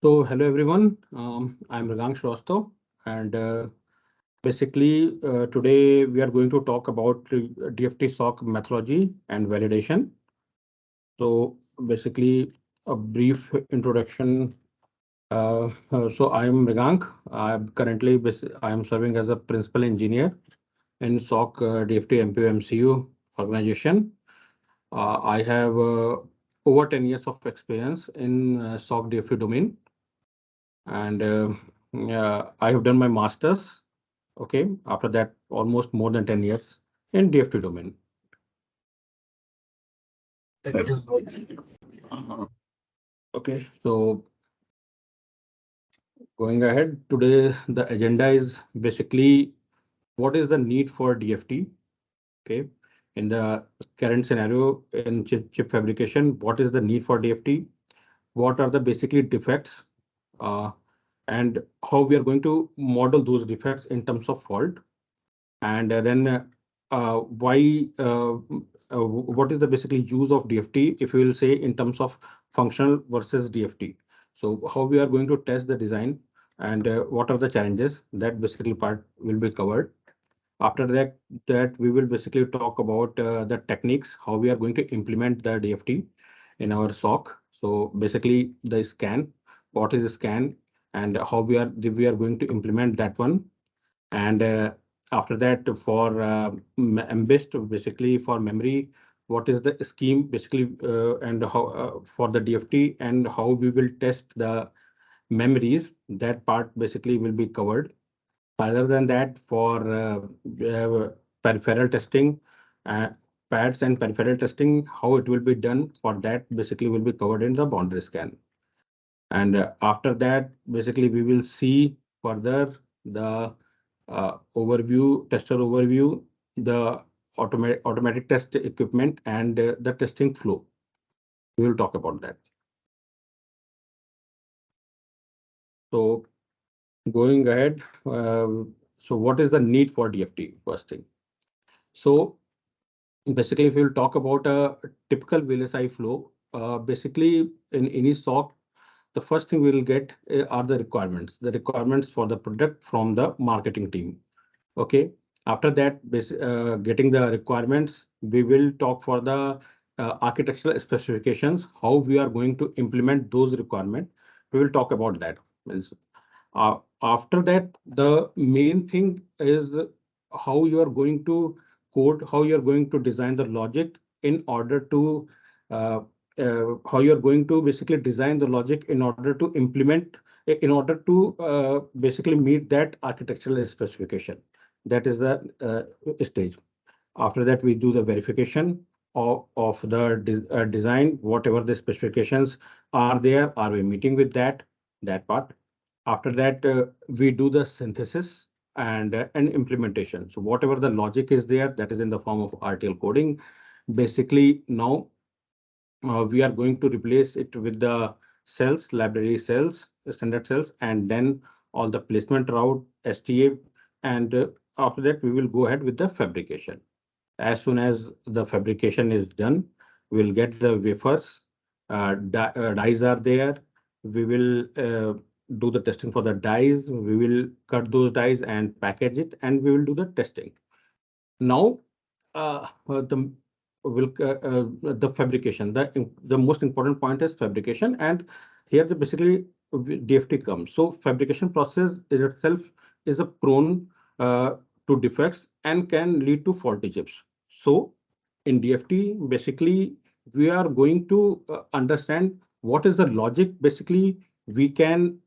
So hello everyone, I'm Ragang Shrestha, and today we are going to talk about DFT SoC methodology and validation. So basically a brief introduction. So I'm Ragang. I am serving as a principal engineer in SoC DFT MPU organization. I have over 10 years of experience in SoC DFT domain, and I have done my master's. Okay, after that, almost more than 10 years in DFT domain. Okay, so going ahead, today the agenda is basically what is the need for DFT? Okay, in the current scenario in chip fabrication, what is the need for DFT? What are the basically defects? Uh, and how we are going to model those defects in terms of fault? And then why what is the basically use of DFT if we will say in terms of functional versus DFT. So how we are going to test the design and what are the challenges, that basically part will be covered. After that we will basically talk about the techniques, how we are going to implement the DFT in our SoC. So basically the scan, what is a scan, and how we are going to implement that one. And after that, for MBIST, basically for memory, what is the scheme basically, and how for the DFT, and how we will test the memories, that part basically will be covered. Other than that, for we have peripheral testing, uh, pads and peripheral testing, how it will be done, for that basically will be covered in the boundary scan. And after that, basically we will see further the tester overview, the automatic test equipment, and the testing flow. We will talk about that. So going ahead, so what is the need for DFT? First thing. So basically, if we'll talk about a typical VLSI flow, basically in any SoC, the first thing we will get are the requirements for the product from the marketing team. Okay. After that, getting the requirements, we will talk for the architectural specifications, how we are going to implement those requirements. We will talk about that. Means, after that, the main thing is how you are going to code, how you are going to design the logic in order to uh, how you are going to basically design the logic in order to implement, in order to basically meet that architectural specification. That is the stage. After that, we do the verification of the design, whatever the specifications are there, are we meeting with that part. After that, we do the synthesis and implementation. So whatever the logic is there, that is in the form of RTL coding. Basically, now we are going to replace it with the cells, library cells, standard cells, and then all the placement route, STA, and after that, we will go ahead with the fabrication. As soon as the fabrication is done, we'll get the wafers, dies are there. We will do the testing for the dies. We will cut those dies and package it, and we will do the testing. Now, the the fabrication. The most important point is fabrication, and here the basically DFT comes. So fabrication process is itself is a prone to defects and can lead to faulty chips. So in DFT, basically we are going to understand what is the logic basically we can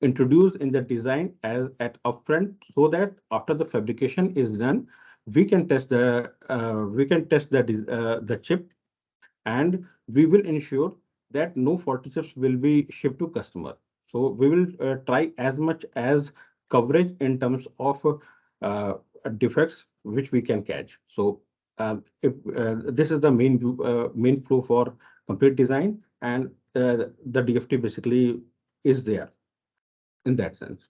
introduced in the design as at upfront, so that after the fabrication is done, we can test the chip, and we will ensure that no faulty chips will be shipped to customer. So we will try as much as coverage in terms of uh, defects which we can catch. So if this is the main flow for complete design, and the DFT basically is there in that sense.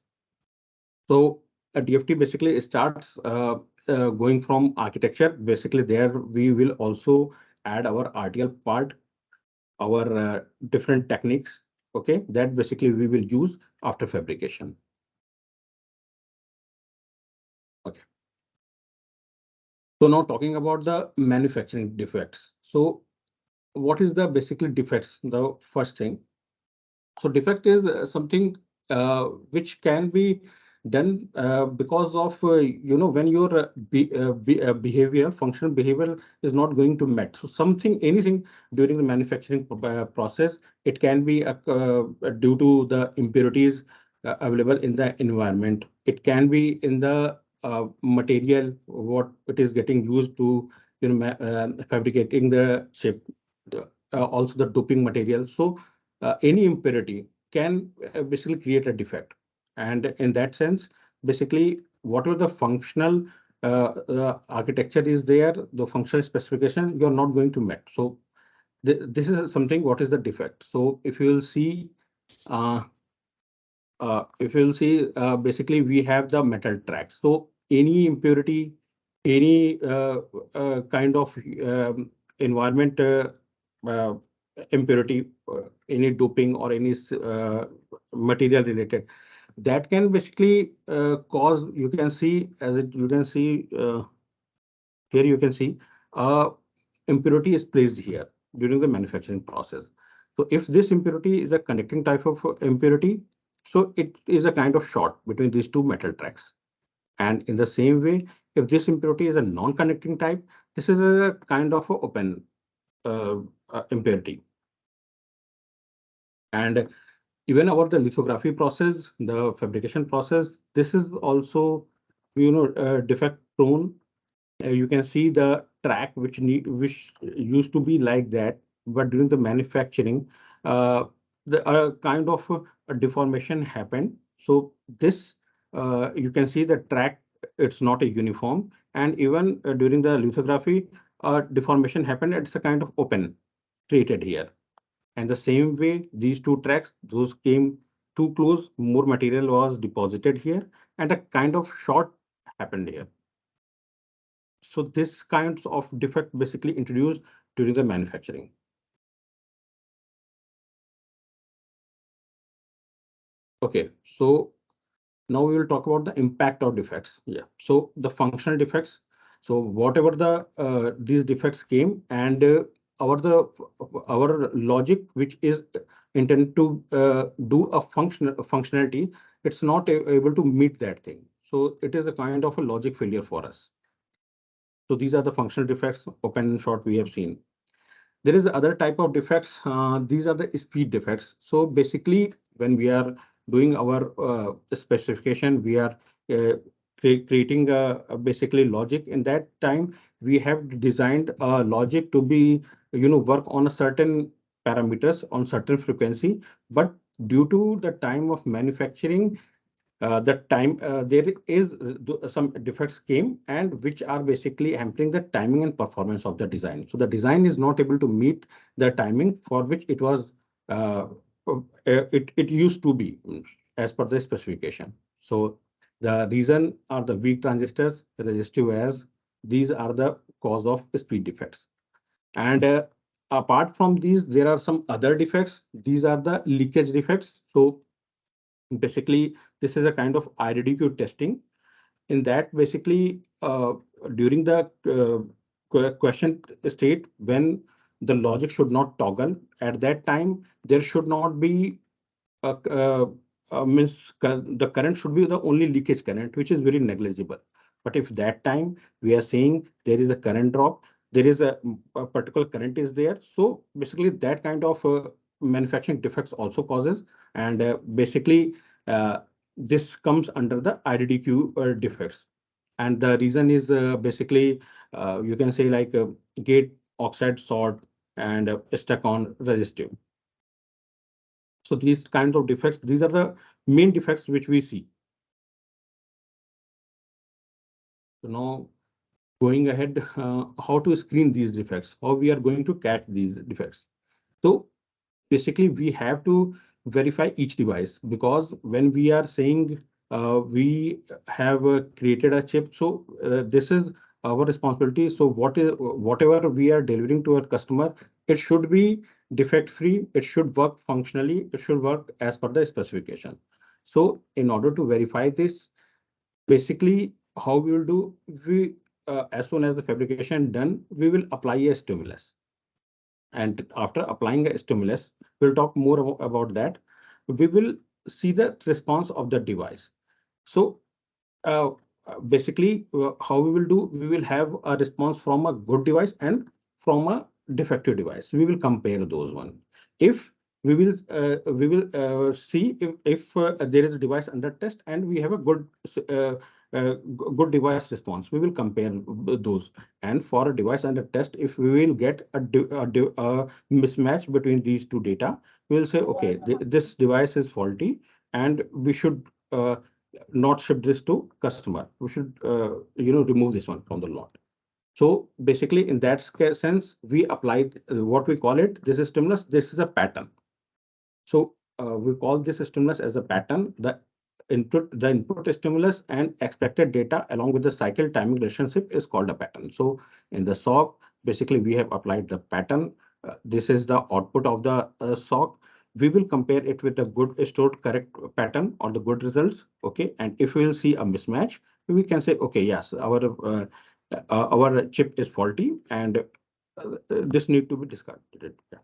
So a DFT basically starts going from architecture. Basically, there we will also add our RTL part, our different techniques. Okay, that basically we will use after fabrication. Okay. So now talking about the manufacturing defects. So what is the basically defects? The first thing. So defect is something which can be done because of when your behavior functional behavior is not going to met. So something anything during the manufacturing process, it can be due to the impurities available in the environment. It can be in the material what it is getting used to fabricating the chip. Also the doping material. So any impurity can basically create a defect. And in that sense, basically, whatever the functional architecture is there, the functional specification, you're not going to met. So this is something, what is the defect? So uh, if you'll see, basically we have the metal tracks. So any impurity, any kind of environment uh, impurity, any doping or any material related, that can basically cause. You can see as it. You can see here. You can see uh, impurity is placed here during the manufacturing process. So if this impurity is a connecting type of impurity, so it is a kind of short between these two metal tracks. And in the same way, if this impurity is a non-connecting type, this is a kind of a open uh, impurity. And even about the lithography process, the fabrication process, this is also defect prone. You can see the track which used to be like that, but during the manufacturing, uh, the kind of a deformation happened. So this you can see the track, it's not a uniform, and even during the lithography, deformation happened. It's a kind of open created here. And the same way, these two tracks, those came too close, more material was deposited here, and a kind of short happened here. So this kinds of defect basically introduced during the manufacturing. Okay, so now we will talk about the impact of defects. Yeah. So the functional defects. So whatever the these defects came, and our logic which is intended to do a functionality, it's not able to meet that thing. So it is a kind of a logic failure for us. So these are the functional defects, open and short, we have seen. There is other type of defects. These are the speed defects. So basically, when we are doing our specification, we are creating basically logic. In that time, we have designed a logic to be, work on a certain parameters on certain frequency. But due to the time of manufacturing, there is some defects came, and which are basically hampering the timing and performance of the design. So the design is not able to meet the timing for which it was it used to be as per the specification. So the reason are the weak transistors, resistive as these are the cause of speed defects. And apart from these, there are some other defects. These are the leakage defects. So basically, this is a kind of IDDQ testing. In that, basically, during the question state, when the logic should not toggle, at that time, there should not be the current should be the only leakage current, which is very negligible. But if that time we are saying there is a current drop, there is a particular current is there. So basically that kind of manufacturing defects also causes, and basically uh, this comes under the IDDQ defects. And the reason is basically you can say like gate oxide sort and stuck on resistive. So these kinds of defects, these are the main defects which we see. So now going ahead, how to screen these defects, how we are going to catch these defects. So basically we have to verify each device, because when we are saying we have created a chip, so this is our responsibility. So whatever we are delivering to our customer, it should be defect free, it should work functionally, it should work as per the specification. So in order to verify this, basically how we will do, we as soon as the fabrication done, we will apply a stimulus. And after applying a stimulus, we'll talk more about that. We will see the response of the device. So uh, basically, how we will do, we will have a response from a good device and from a defective device. We will compare those one. If we will see if there is a device under test and we have a uh, good device response, we will compare those. And for a device under test, if we will get a mismatch between these two data, we will say, okay, this device is faulty and we should not ship this to customer. We should, remove this one from the lot. So basically, in that sense, we applied what we call it. This is stimulus. This is a pattern. So we call this stimulus as a pattern. The input stimulus and expected data along with the cycle timing relationship is called a pattern. So in the SoC, basically we have applied the pattern. This is the output of the SoC. We will compare it with the good stored correct pattern or the good results. Okay, and if we will see a mismatch, we can say, okay, yes, our chip is faulty and this need to be discarded. Yeah.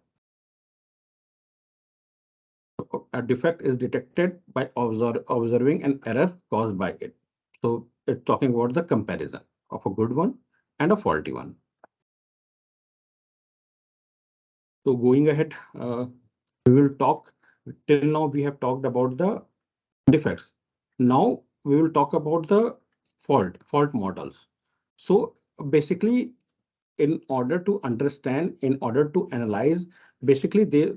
A defect is detected by observing an error caused by it. So it's talking about the comparison of a good one and a faulty one. So going ahead, we will talk. Till now, we have talked about the defects. Now we will talk about the fault models. So basically, in order to understand, in order to analyze, basically these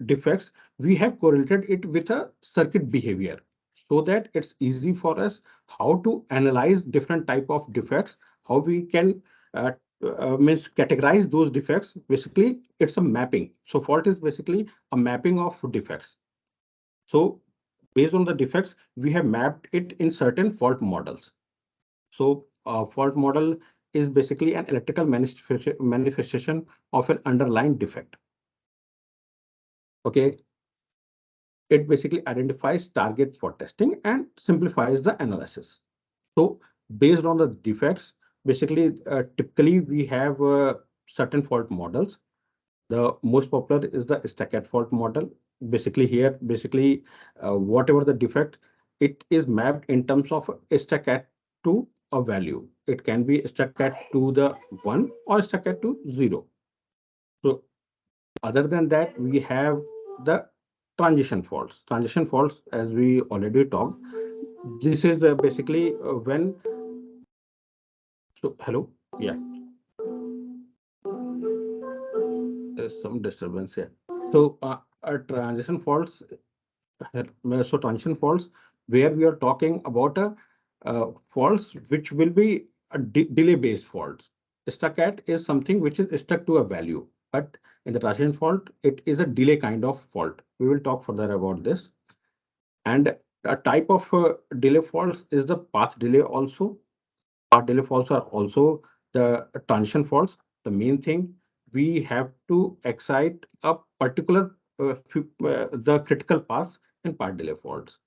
defects, we have correlated it with a circuit behavior so that it's easy for us how to analyze different type of defects, how we can uh, means categorize those defects. Basically, it's a mapping. So fault is basically a mapping of defects. So based on the defects, we have mapped it in certain fault models. So a fault model is basically an electrical manifestation of an underlying defect. Okay, it basically identifies target for testing and simplifies the analysis. So based on the defects, basically typically we have certain fault models. The most popular is the stacked fault model. Basically, whatever the defect, it is mapped in terms of a stacked to a value. It can be stacked to the 1 or stacked to 0. So other than that, we have the transition faults. Transition faults, as we already talked, this is basically when. So hello, yeah, there's some disturbance here. So transition faults. So transition faults, where we are talking about a faults which will be a delay based faults. Stuck at is something which is stuck to a value, but in the transition fault, it is a delay kind of fault. We will talk further about this. And a type of delay faults is the path delay also. Path delay faults are also the transition faults. The main thing, we have to excite a particular the critical paths in path delay faults.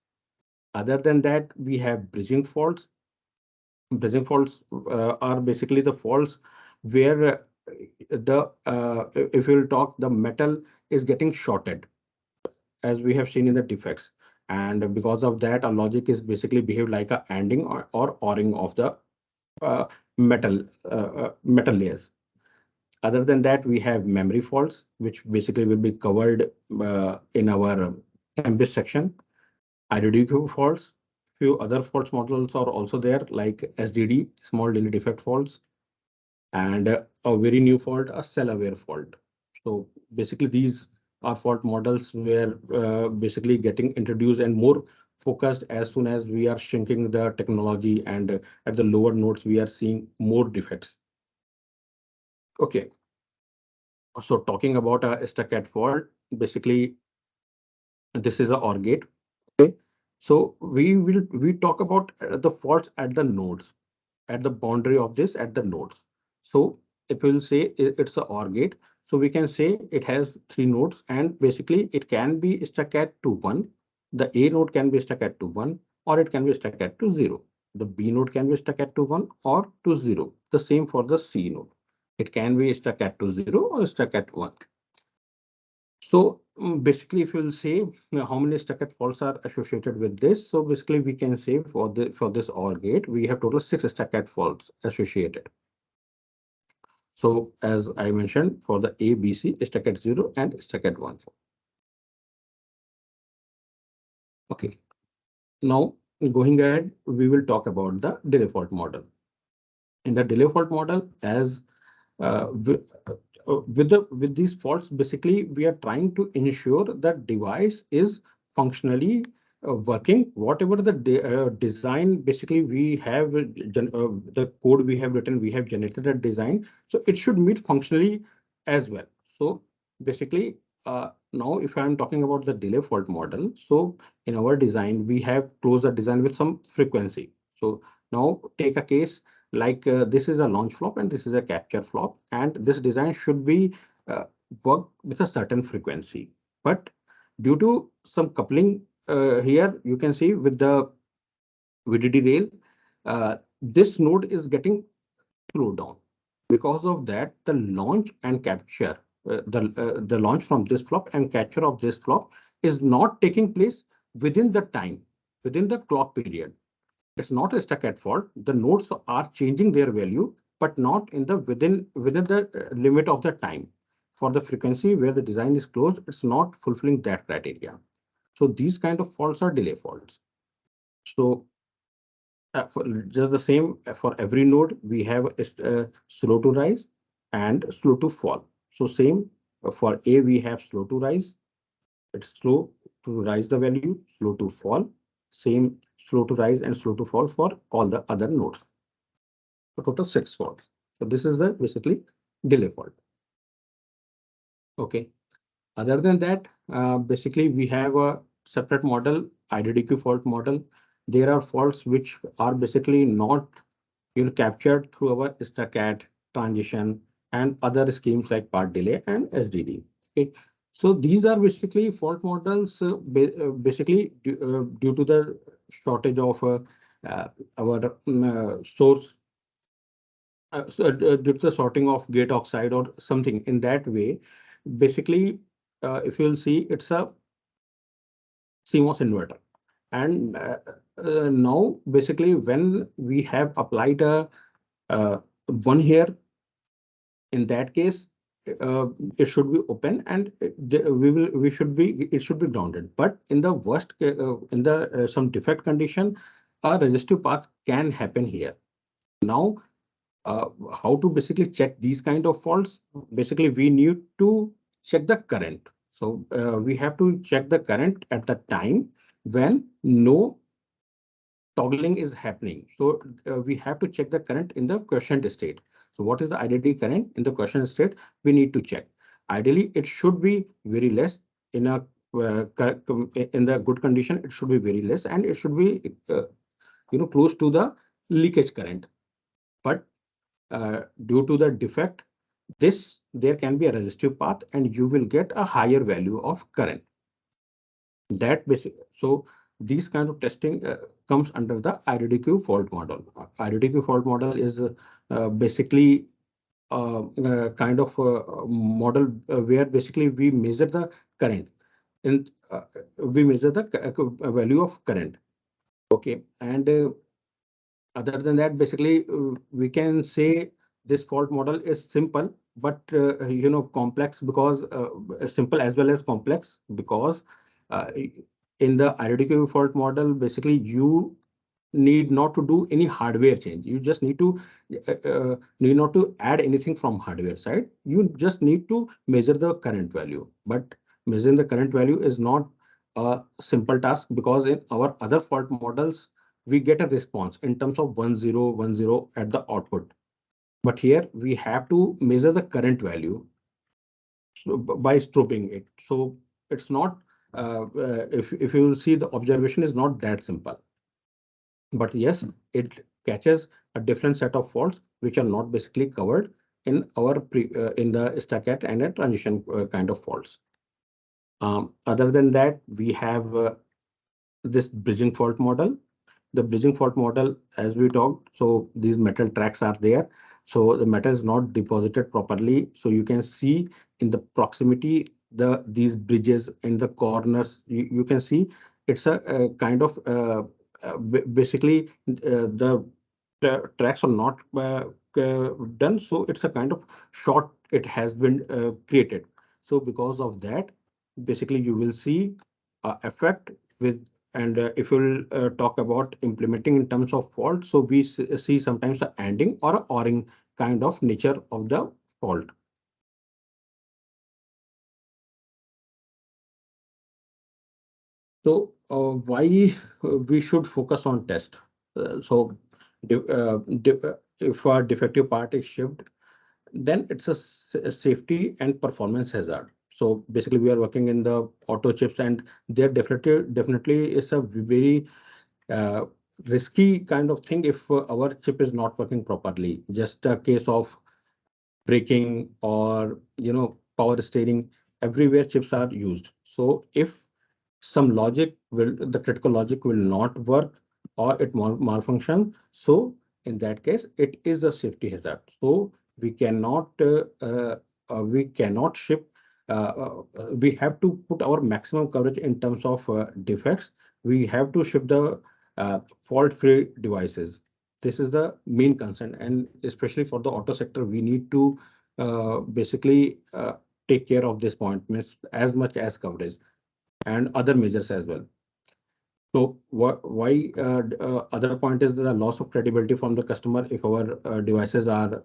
Other than that, we have bridging faults. Bridging faults are basically the faults where if you'll talk, the metal is getting shorted, as we have seen in the defects. And because of that, a logic is basically behave like a ANDing or ORing of the uh, metal layers. Other than that, we have memory faults, which basically will be covered in our MBIS section. IDDQ faults, few other faults models are also there, like SDD, small daily defect faults, and a very new fault, a cell-aware fault. So basically, these are fault models where basically getting introduced and more focused as soon as we are shrinking the technology, and at the lower nodes, we are seeing more defects. Okay, so talking about a stacked fault, basically, this is a OR gate. Okay, so we talk about the faults at the nodes, at the boundary of this, at the nodes. So if we'll say it's a OR gate, So we can say it has 3 nodes, and basically it can be stuck at to 1. The A node can be stuck at to 1, or it can be stuck at to 0. The B node can be stuck at to 1 or to 0. The same for the C node. It can be stuck at to 0 or stuck at 1. So basically, if you will say how many stuck-at faults are associated with this, so basically we can say for this OR gate, we have total 6 stuck-at faults associated. So as I mentioned, for the A, B, C, stuck-at 0 and stuck-at 1. Okay. Now going ahead, we will talk about the delay fault model. In the delay fault model, as with these faults, basically we are trying to ensure that device is functionally working. Whatever the design, basically we have the code we have written, we have generated a design, so it should meet functionally as well. So basically now if I'm talking about the delay fault model, so in our design we have closed the design with some frequency. So now take a case like this is a launch flop and this is a capture flop, and this design should be worked with a certain frequency. But due to some coupling here, you can see with the VDD rail, this node is getting slowed down. Because of that, the launch and capture, the launch from this flop and capture of this flop is not taking place within the time, within the clock period. It's not a stuck at fault. The nodes are changing their value, but not in the within the limit of the time. For the frequency where the design is closed, it's not fulfilling that criteria. So these kind of faults are delay faults. So for just the same for every node, we have slow to rise and slow to fall. So same for A, we have slow to rise. It's slow to rise the value, slow to fall. Same slow to rise and slow to fall for all the other nodes. So total 6 faults. So this is the basically delay fault. Okay. Other than that, basically we have a separate model, IDDQ fault model. There are faults which are basically not captured through our stack-at, transition, and other schemes like part delay and SDD. Okay. So these are basically fault models basically due to the shortage of our source, due to the sorting of gate oxide or something in that way. Basically, if you'll see, it's a CMOS inverter. And now basically when we have applied a 1 here, in that case, it should be open and it should be grounded. But in the worst in the some defect condition, a resistive path can happen here. Now, how to basically check these kind of faults? Basically, we need to check the current. So we have to check the current at the time when no toggling is happening. So we have to check the current in the quiescent state. So what is the IDD current in the quiescent state? We need to check. Ideally, it should be very less in a in the good condition. It should be very less, and it should be close to the leakage current. But due to the defect, there can be a resistive path, and you will get a higher value of current. That basic. So these kind of testing comes under the IDDQ fault model. IDDQ fault model is basically kind of model where basically we measure the current and we measure the value of current. Okay, and other than that, basically we can say this fault model is simple, but complex because simple as well as complex because in the IDDQ fault model, basically you need not to do any hardware change. You just need to need not to add anything from hardware side. You just need to measure the current value. But measuring the current value is not a simple task because in our other fault models, we get a response in terms of 1010 at the output. But here we have to measure the current value by strobing it. So it's not, if you see, the observation is not that simple. But yes, it catches a different set of faults which are not basically covered in in the stacked and a transition kind of faults. Other than that, we have this bridging fault model. The bridging fault model, as we talked, so these metal tracks are there. So the metal is not deposited properly. So you can see in the proximity, these bridges in the corners, you can see it's a kind of basically the tracks are not done. So it's a kind of short it has been created. So because of that, basically you will see effect with. And if we'll talk about implementing in terms of fault, so we see sometimes a ending or a ORing kind of nature of the fault. So why we should focus on test? So if a defective part is shipped, then it's a safety and performance hazard. So basically, we are working in the auto chips, and there definitely is a very uh, risky kind of thing if our chip is not working properly. Just a case of braking or power steering, everywhere chips are used. So if some logic will the critical logic will not work or it malfunction, so in that case it is a safety hazard. So we cannot ship. We have to put our maximum coverage in terms of defects. We have to ship the fault free devices. This is the main concern, and especially for the auto sector we need to basically take care of this point, means as much as coverage and other measures as well. So why other point is the loss of credibility from the customer if our devices are,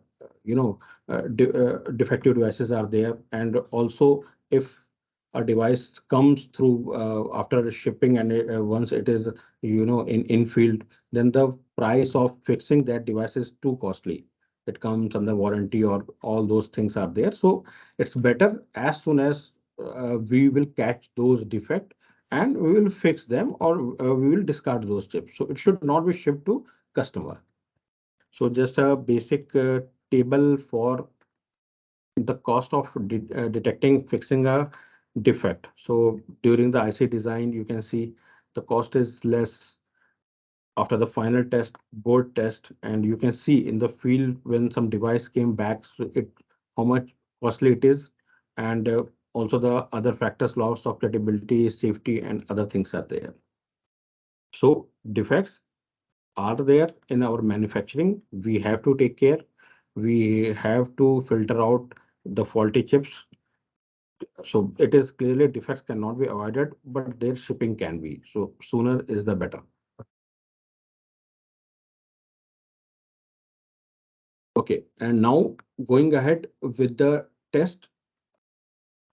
defective devices are there, and also if a device comes through after shipping and once it is in field, then the price of fixing that device is too costly. It comes under warranty or all those things are there. So it's better as soon as we will catch those defects and we will fix them, or we will discard those chips. So it should not be shipped to customer. So just a basic table for the cost of detecting fixing a defect. So during the IC design, you can see the cost is less after the final test, board test, and you can see in the field when some device came back, so how much costly it is, and also the other factors, loss of credibility, safety, and other things are there. So defects are there in our manufacturing. We have to take care. We have to filter out the faulty chips. So it is clearly defects cannot be avoided, but their shipping can be. So sooner is the better. Okay, and now going ahead with the test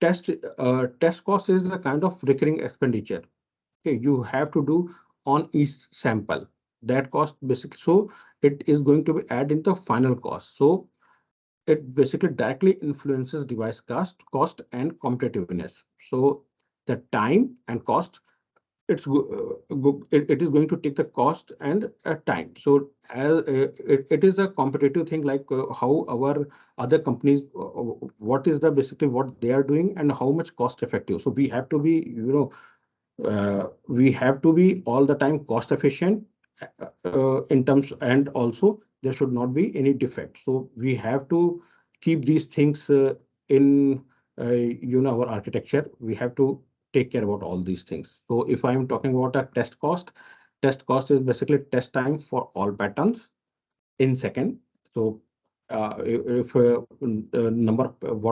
cost is a kind of recurring expenditure. Okay, you have to do on each sample. That cost basically, so it is going to be added in the final cost. So it basically directly influences device cost and competitiveness. So the time and cost, it is going to take the cost and time. So as it is a competitive thing, like how our other companies, what is the basically what they are doing and how much cost effective. So we have to be, we have to be all the time cost efficient in terms, and also there should not be any defect. So we have to keep these things in our architecture. We have to take care about all these things. So if I'm talking about a test cost is basically test time for all patterns in second. So if what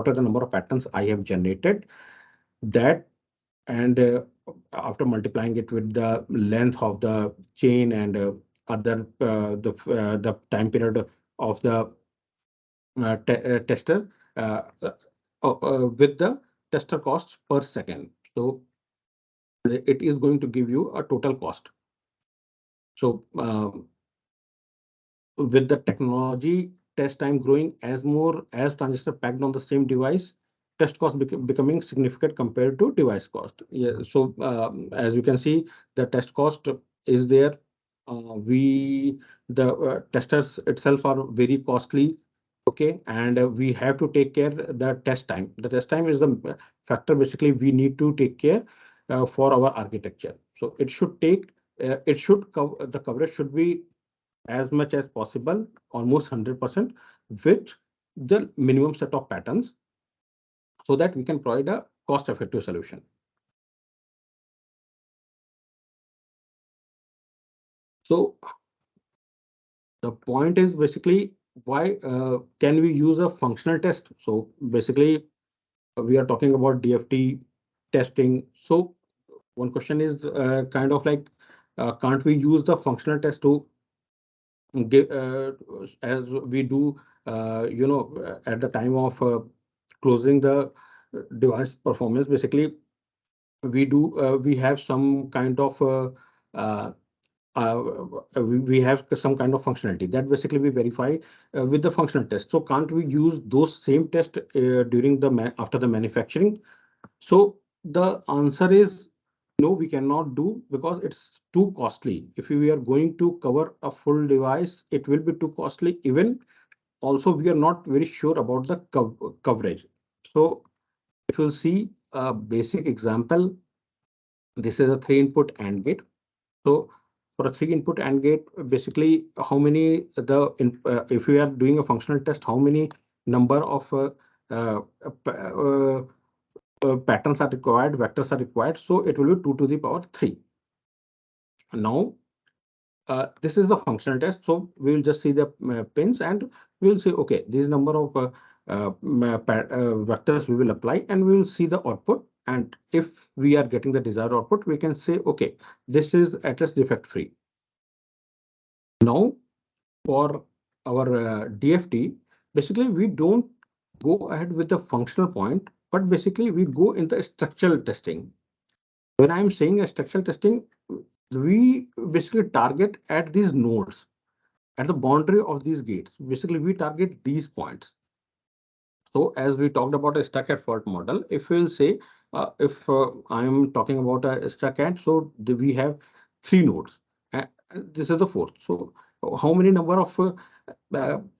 are the number of patterns I have generated, that, and after multiplying it with the length of the chain and other the time period of the tester with the tester costs per second. So it is going to give you a total cost. So with the technology, test time growing as more as transistor packed on the same device, test cost becoming significant compared to device cost. Yeah, so as you can see, the test cost is there. We the testers itself are very costly. Okay, and we have to take care the test time. The test time is the factor basically we need to take care for our architecture. So it should take it should cover the coverage should be as much as possible, almost 100% with the minimum set of patterns so that we can provide a cost-effective solution. So the point is basically why can we use a functional test? So basically we are talking about DFT testing. So one question is kind of like can't we use the functional test to give as we do at the time of closing the device performance. Basically we have some kind of uh, we have some kind of functionality that basically we verify with the functional test. So can't we use those same tests during the after the manufacturing? So the answer is no, we cannot do because it's too costly. If we are going to cover a full device, it will be too costly. Even also, we are not very sure about the coverage. So if you see a basic example, this is a 3-input AND gate. So for a 3-input AND gate, basically how many if we are doing a functional test, how many number of uh, uh, patterns are required, vectors are required. So it will be 2 to the power 3. Now, this is the functional test. So we will just see the pins and we will say, okay, this number of vectors we will apply and we will see the output. And if we are getting the desired output, we can say, okay, this is at least defect free. Now, for our DFT, basically we don't go ahead with the functional point, but basically we go in the structural testing. When I'm saying a structural testing, we basically target at these nodes, at the boundary of these gates. Basically, we target these points. So as we talked about a stuck at fault model, if we'll say, if I'm talking about a stuck at, so we have 3 nodes. And this is the fourth. So how many number of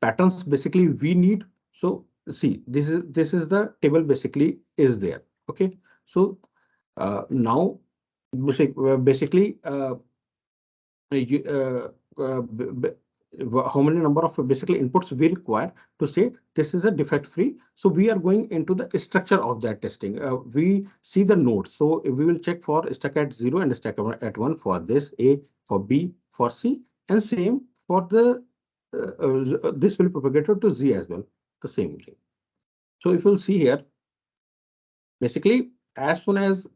patterns basically we need? So see, this is the table basically is there. Okay. So now basically you, how many number of basically inputs we require to say this is a defect free. So we are going into the structure of that testing. We see the nodes. So we will check for stack at 0 and stack at 1 for this A, for B, for C, and same for the this will be propagated to Z as well, the same thing. So if you'll see here, basically as soon as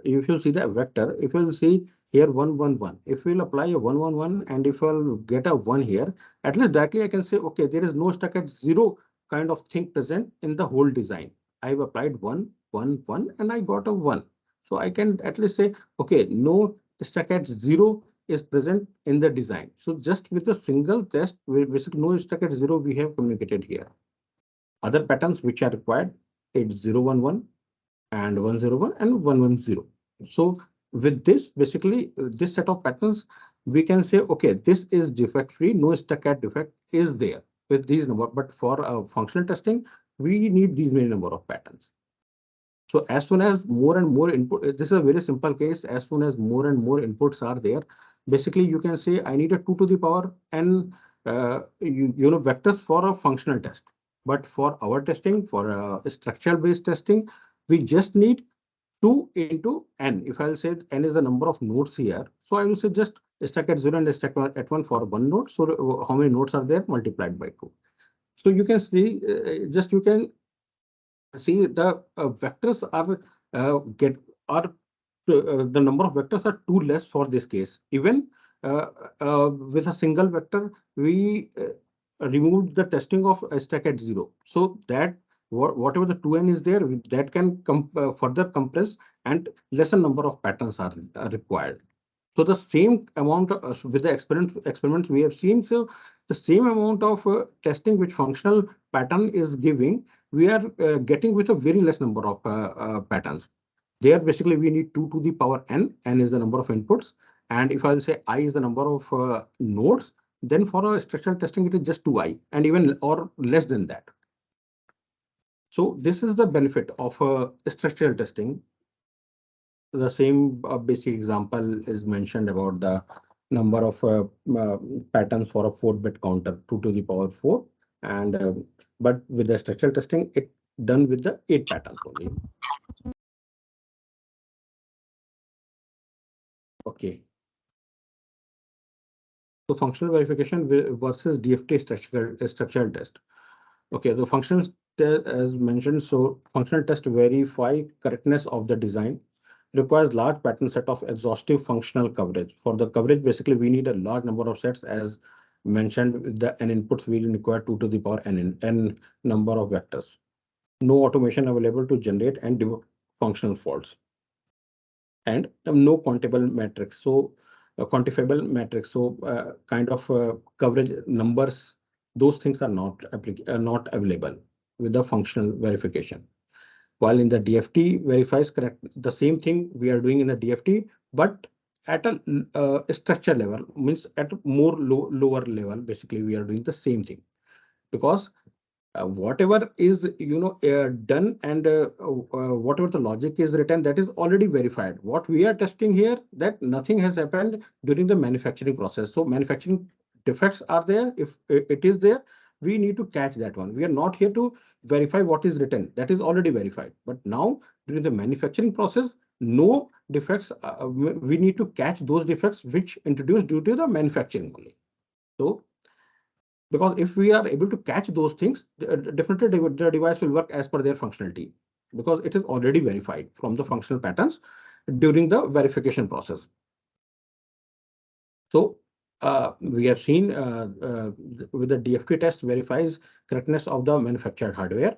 if you see the vector, if you'll see here 1 1 1, if we'll apply a 1 1 1 and if I'll get a 1 here, at least directly I can say okay, there is no stuck at 0 kind of thing present in the whole design. I've applied 1 1 1 and I got a 1. So I can at least say okay, no stuck at 0 is present in the design. So just with a single test, with basically no stuck at 0 we have communicated here. Other patterns which are required, it's 0 1 1 and 101 and 110. So with this, basically this set of patterns, we can say, okay, this is defect free, no stuck at defect is there with these number. But for functional testing, we need these many number of patterns. So as soon as more and more input, this is a very simple case. As soon as more and more inputs are there, basically you can say I need a 2 to the power n vectors for a functional test. But for our testing, for structural based testing, we just need 2 into n. If I'll say n is the number of nodes here, so I will say just stack at 0 and stack at 1 for one node. So how many nodes are there multiplied by 2? So you can see, just you can see the vectors are get are the number of vectors are too less for this case. Even with a single vector, we removed the testing of a stack at 0. So that whatever the 2n is there, that can further compress and lesser number of patterns are required. So the same amount with the experiments we have seen. So the same amount of testing which functional pattern is giving, we are getting with a very less number of patterns. There basically we need 2 to the power n. N is the number of inputs. And if I'll say I is the number of nodes, then for a structural testing, it is just 2i and even or less than that. So this is the benefit of structural testing. The same basic example is mentioned about the number of patterns for a 4-bit counter, 2 to the power 4, and but with the structural testing, it done with the 8 patterns only. Okay. So functional verification versus DFT structural test. Okay, the functional test as mentioned, so functional test verify correctness of the design, requires large pattern set of exhaustive functional coverage. For the coverage, basically, we need a large number of sets as mentioned. With the n inputs will require 2 to the power n number of vectors. No automation available to generate and debug functional faults. And no quantifiable metrics. So quantifiable metrics. So kind of coverage numbers, those things are not available with the functional verification. While in the DFT verifies correct, the same thing we are doing in the DFT, but at a structure level, means at a more lower level, basically we are doing the same thing, because whatever is done and whatever the logic is written, that is already verified. What we are testing here, that nothing has happened during the manufacturing process. So manufacturing defects are there. If it is there, we need to catch that one. We are not here to verify what is written, that is already verified. But now during the manufacturing process, no defects, we need to catch those defects which introduced due to the manufacturing only. So because if we are able to catch those things, definitely the device will work as per their functionality, because it is already verified from the functional patterns during the verification process. So we have seen with the DFT test verifies correctness of the manufactured hardware.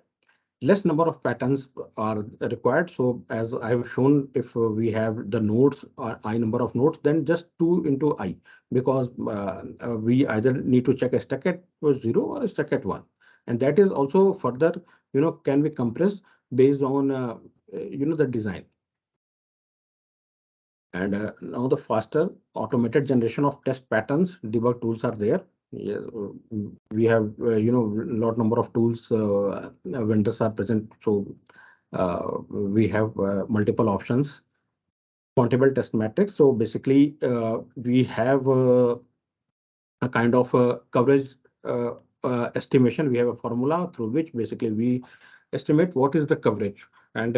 Less number of patterns are required. So as I have shown, if we have the nodes or I number of nodes, then just 2 into I, because we either need to check a stack at 0 or a stack at 1. And that is also further, can be compressed based on, the design. And now the faster automated generation of test patterns debug tools are there. Yes, we have lot number of tools, vendors are present, so we have multiple options. Countable test matrix. So basically, we have a kind of coverage estimation. We have a formula through which basically we estimate what is the coverage, and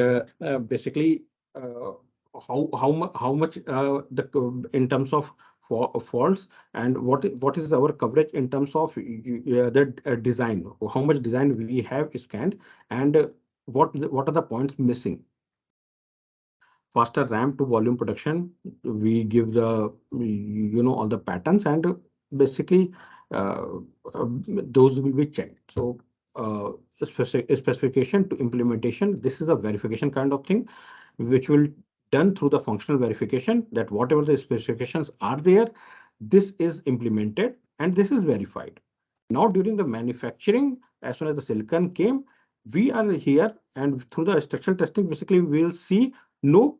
basically how much in terms of faults, and what is our coverage in terms of the design, how much design we have scanned, and what are the points missing. Faster ramp to volume production, we give the all the patterns, and basically those will be checked. So specification to implementation, this is a verification kind of thing which will done through the functional verification, that whatever the specifications are there, this is implemented and this is verified. Now during the manufacturing, as soon as the silicon came, we are here, and through the structural testing, basically we will see no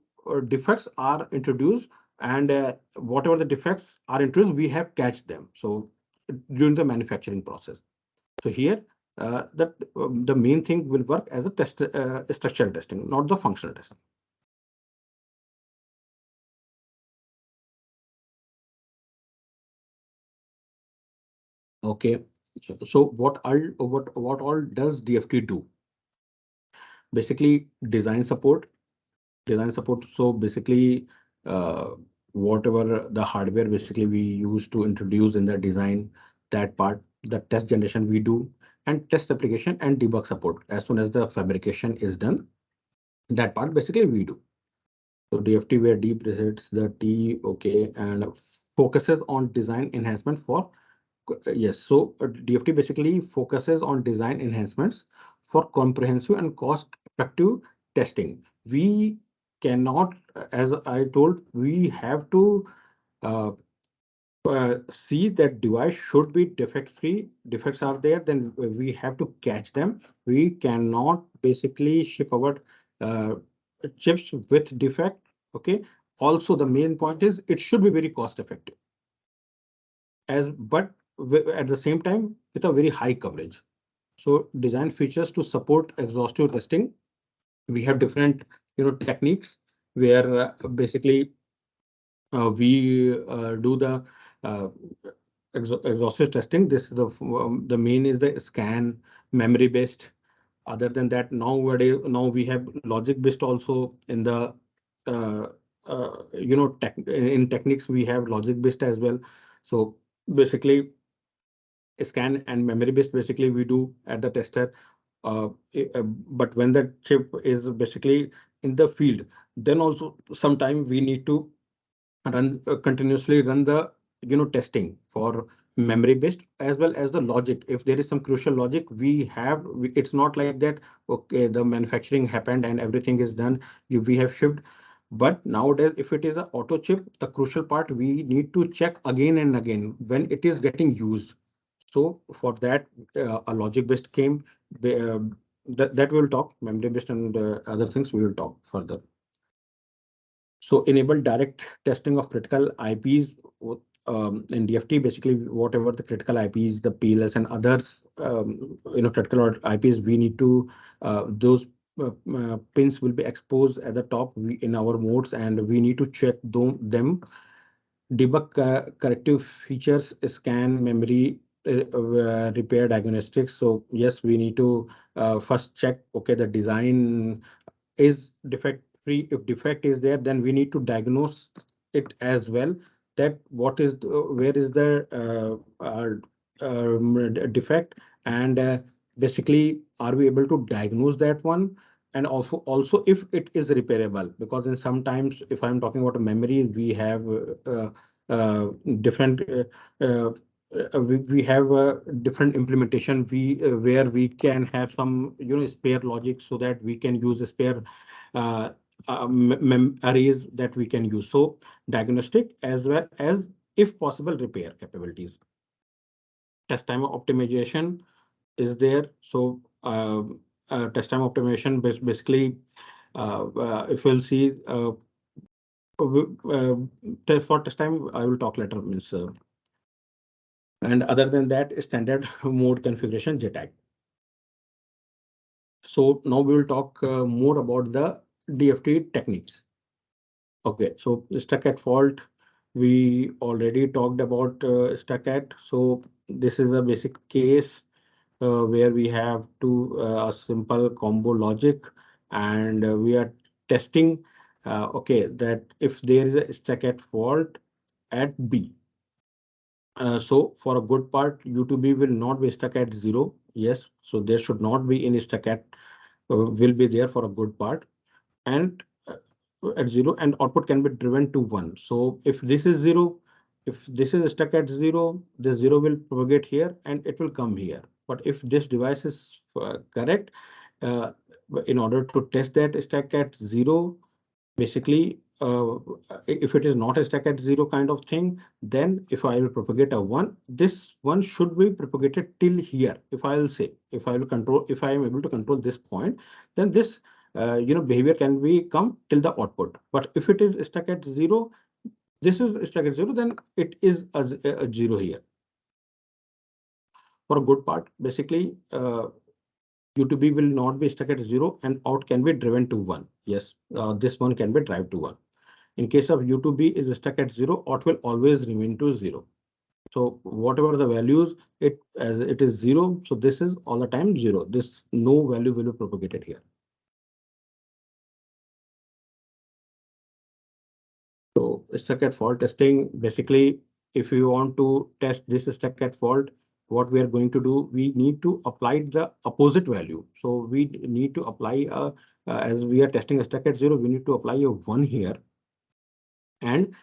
defects are introduced, and whatever the defects are introduced, we have catched them. So during the manufacturing process. So here the main thing will work as a test, structural testing, not the functional testing. Okay, so what all does DFT do? Basically, design support. So basically, whatever the hardware basically we use to introduce in the design, that part, the test generation we do, and test application and debug support as soon as the fabrication is done. That part basically we do. So DFT where D presets the T, okay, and focuses on design enhancement for. Yes, so DFT basically focuses on design enhancements for comprehensive and cost-effective testing. We cannot, as I told, we have to see that device should be defect-free. Defects are there, then we have to catch them. We cannot basically ship our chips with defect. Okay. Also, the main point is it should be very cost-effective. But at the same time with a very high coverage. So design features to support exhaustive testing. We have different techniques where basically we do the uh, exhaustive testing. This the main is the scan, memory based. Other than that, now we have logic based also in the uh, in techniques we have logic based as well. So basically scan and memory based basically we do at the tester. But when the chip is basically in the field, then also sometime we need to run continuously run the testing for memory based as well as the logic. If there is some crucial logic it's not like that, okay, the manufacturing happened and everything is done, we have shipped. But nowadays if it is a auto chip, the crucial part we need to check again and again when it is getting used. So for that a logic based came. That we will talk memory based, and other things we will talk further. So enable direct testing of critical IPs in DFT. Basically, whatever the critical IPs, the PLS and others, critical IPs, we need to those pins will be exposed at the top in our modes, and we need to check them. Debug corrective features, scan memory, repair diagnostics. So yes, we need to first check, okay, the design is defect free. If defect is there, then we need to diagnose it as well, that where is the defect, and basically are we able to diagnose that one, and also if it is repairable, because in sometimes if I'm talking about a memory, we have different we have a different implementation where we can have some spare logic, so that we can use a spare uh, arrays that we can use. So diagnostic as well as, if possible, repair capabilities. Test time optimization is there. So test time optimization basically if we'll see for test time I will talk later, means and other than that, standard mode configuration JTAG. So now we will talk more about the DFT techniques. Okay, so stuck at fault, we already talked about stuck at. So this is a basic case where we have a simple combo logic, and we are testing, okay, that if there is a stuck at fault at B. So for a good part, U to B will not be stuck at 0. Yes, so there should not be any stuck at will be there for a good part, and at 0, and output can be driven to 1. So if this is 0, if this is stuck at 0, the 0 will propagate here and it will come here. But if this device is correct, uh, in order to test that stuck at 0, basically if it is not a stack at 0 kind of thing, then if I will propagate a 1, this one should be propagated till here. If I will say, if I am able to control this point, then this behavior can be come till the output. But if it is stuck at 0, this is stuck at 0, then it is a 0 here. For a good part, basically U to B will not be stuck at 0 and out can be driven to 1. Yes, this one can be driven to 1. In case of U to B is stuck at 0, out will always remain to 0. So whatever the values, as it is 0, so this is all the time 0. This no value will be propagated here. So stuck at fault testing, basically, if you want to test this stuck at fault, what we are going to do, we need to apply the opposite value. So we need to apply as we are testing a stuck at 0, we need to apply a 1 here. And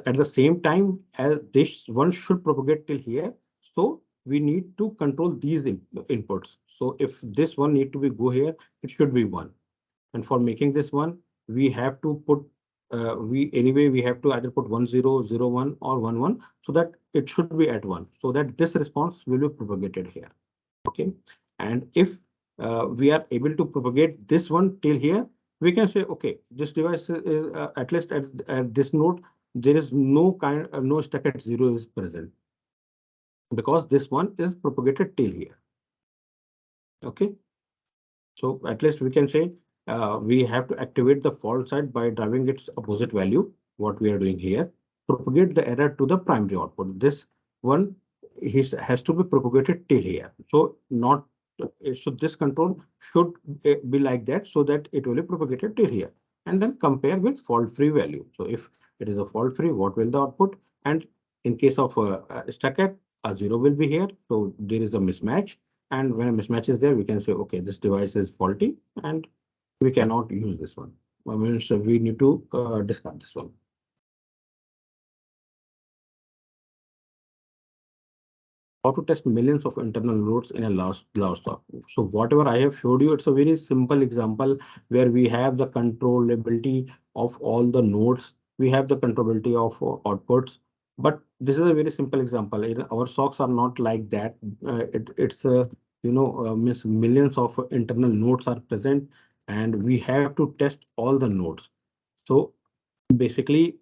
at the same time as this one should propagate till here, so we need to control these inputs. So if this one need to be go here, it should be 1. And for making this one, we have to put we have to either put 1 0 0 1 or 1 1, so that it should be at 1, so that this response will be propagated here. Okay, and if we are able to propagate this one till here, we can say, okay, this device is at least at this node, there is no stuck at 0 is present. because this one is propagated till here. Okay, so at least we can say we have to activate the fault side by driving its opposite value, what we are doing here, propagate the error to the primary output. This one has to be propagated till here. So not so this control should be like that, so that it will be propagated till here, and then compare with fault-free value. So if it is a fault-free, what will the output? And in case of stacked, a 0 will be here. So there is a mismatch. And when a mismatch is there, we can say, okay, this device is faulty and we cannot use this one. I mean, so we need to discard this one. How to test millions of internal nodes in a large stock. So whatever I have showed you, it's a very simple example where we have the controllability of all the nodes. We have the controllability of outputs. But this is a very simple example. Our SoCs are not like that. It's a means millions of internal nodes are present, and we have to test all the nodes. So basically,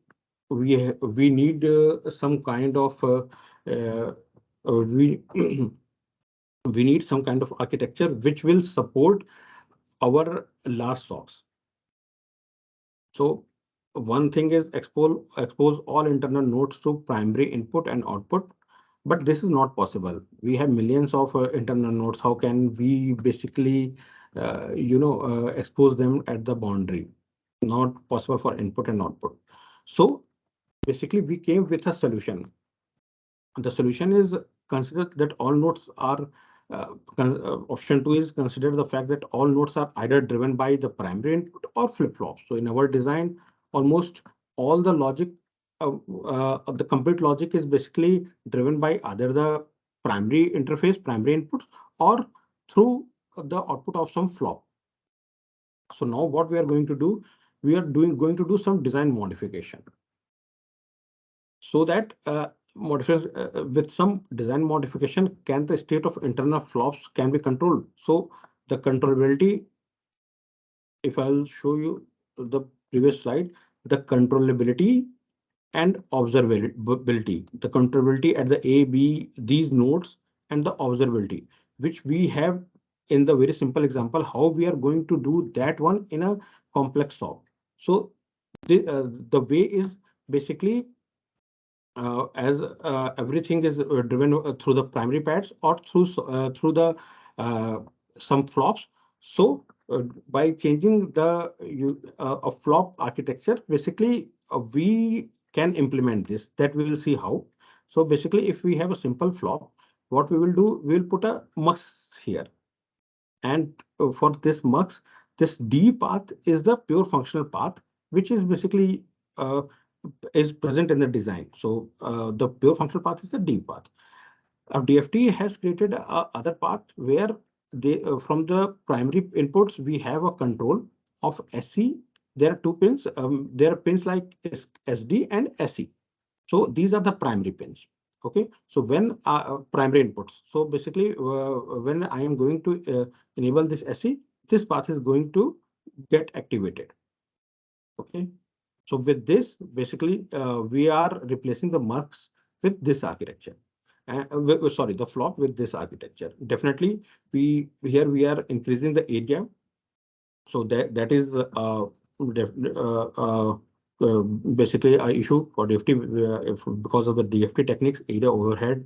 we need some kind of uh, we we need some kind of architecture which will support our large SoCs. So one thing is expose all internal nodes to primary input and output, but this is not possible. We have millions of internal nodes. How can we basically expose them at the boundary? Not possible for input and output. So basically we came with a solution. The solution is consider that all nodes are option 2 is consider the fact that all nodes are either driven by the primary input or flip-flops. So in our design, almost all the logic the complete logic is basically driven by either the primary interface, primary input, or through the output of some flop. So now what we are going to do, we are going to do some design modification, so that with some design modification, can the state of internal flops can be controlled. So the controllability, if I'll show you the previous slide, the controllability and observability, the controllability at the A, B, these nodes, and the observability, which we have in the very simple example, how we are going to do that one in a complex SoC. So the way is basically as everything is driven through the primary pads or through the some flops. So by changing the a flop architecture, basically we can implement this. That we will see how. So basically, if we have a simple flop, what we will do, we will put a mux here, and for this mux, this D path is the pure functional path, which is basically is present in the design. So the pure functional path is the D path. DFT has created a other path where they from the primary inputs we have a control of SC. There are two pins. There are pins like SD and SE. So these are the primary pins. Okay, so when primary inputs. So basically, when I am going to enable this SE, this path is going to get activated. Okay, so with this, basically, we are replacing the mux with this architecture. Sorry, the flop with this architecture. Definitely, we are increasing the area. So that is basically a issue for DFT. If because of the DFT techniques, area overhead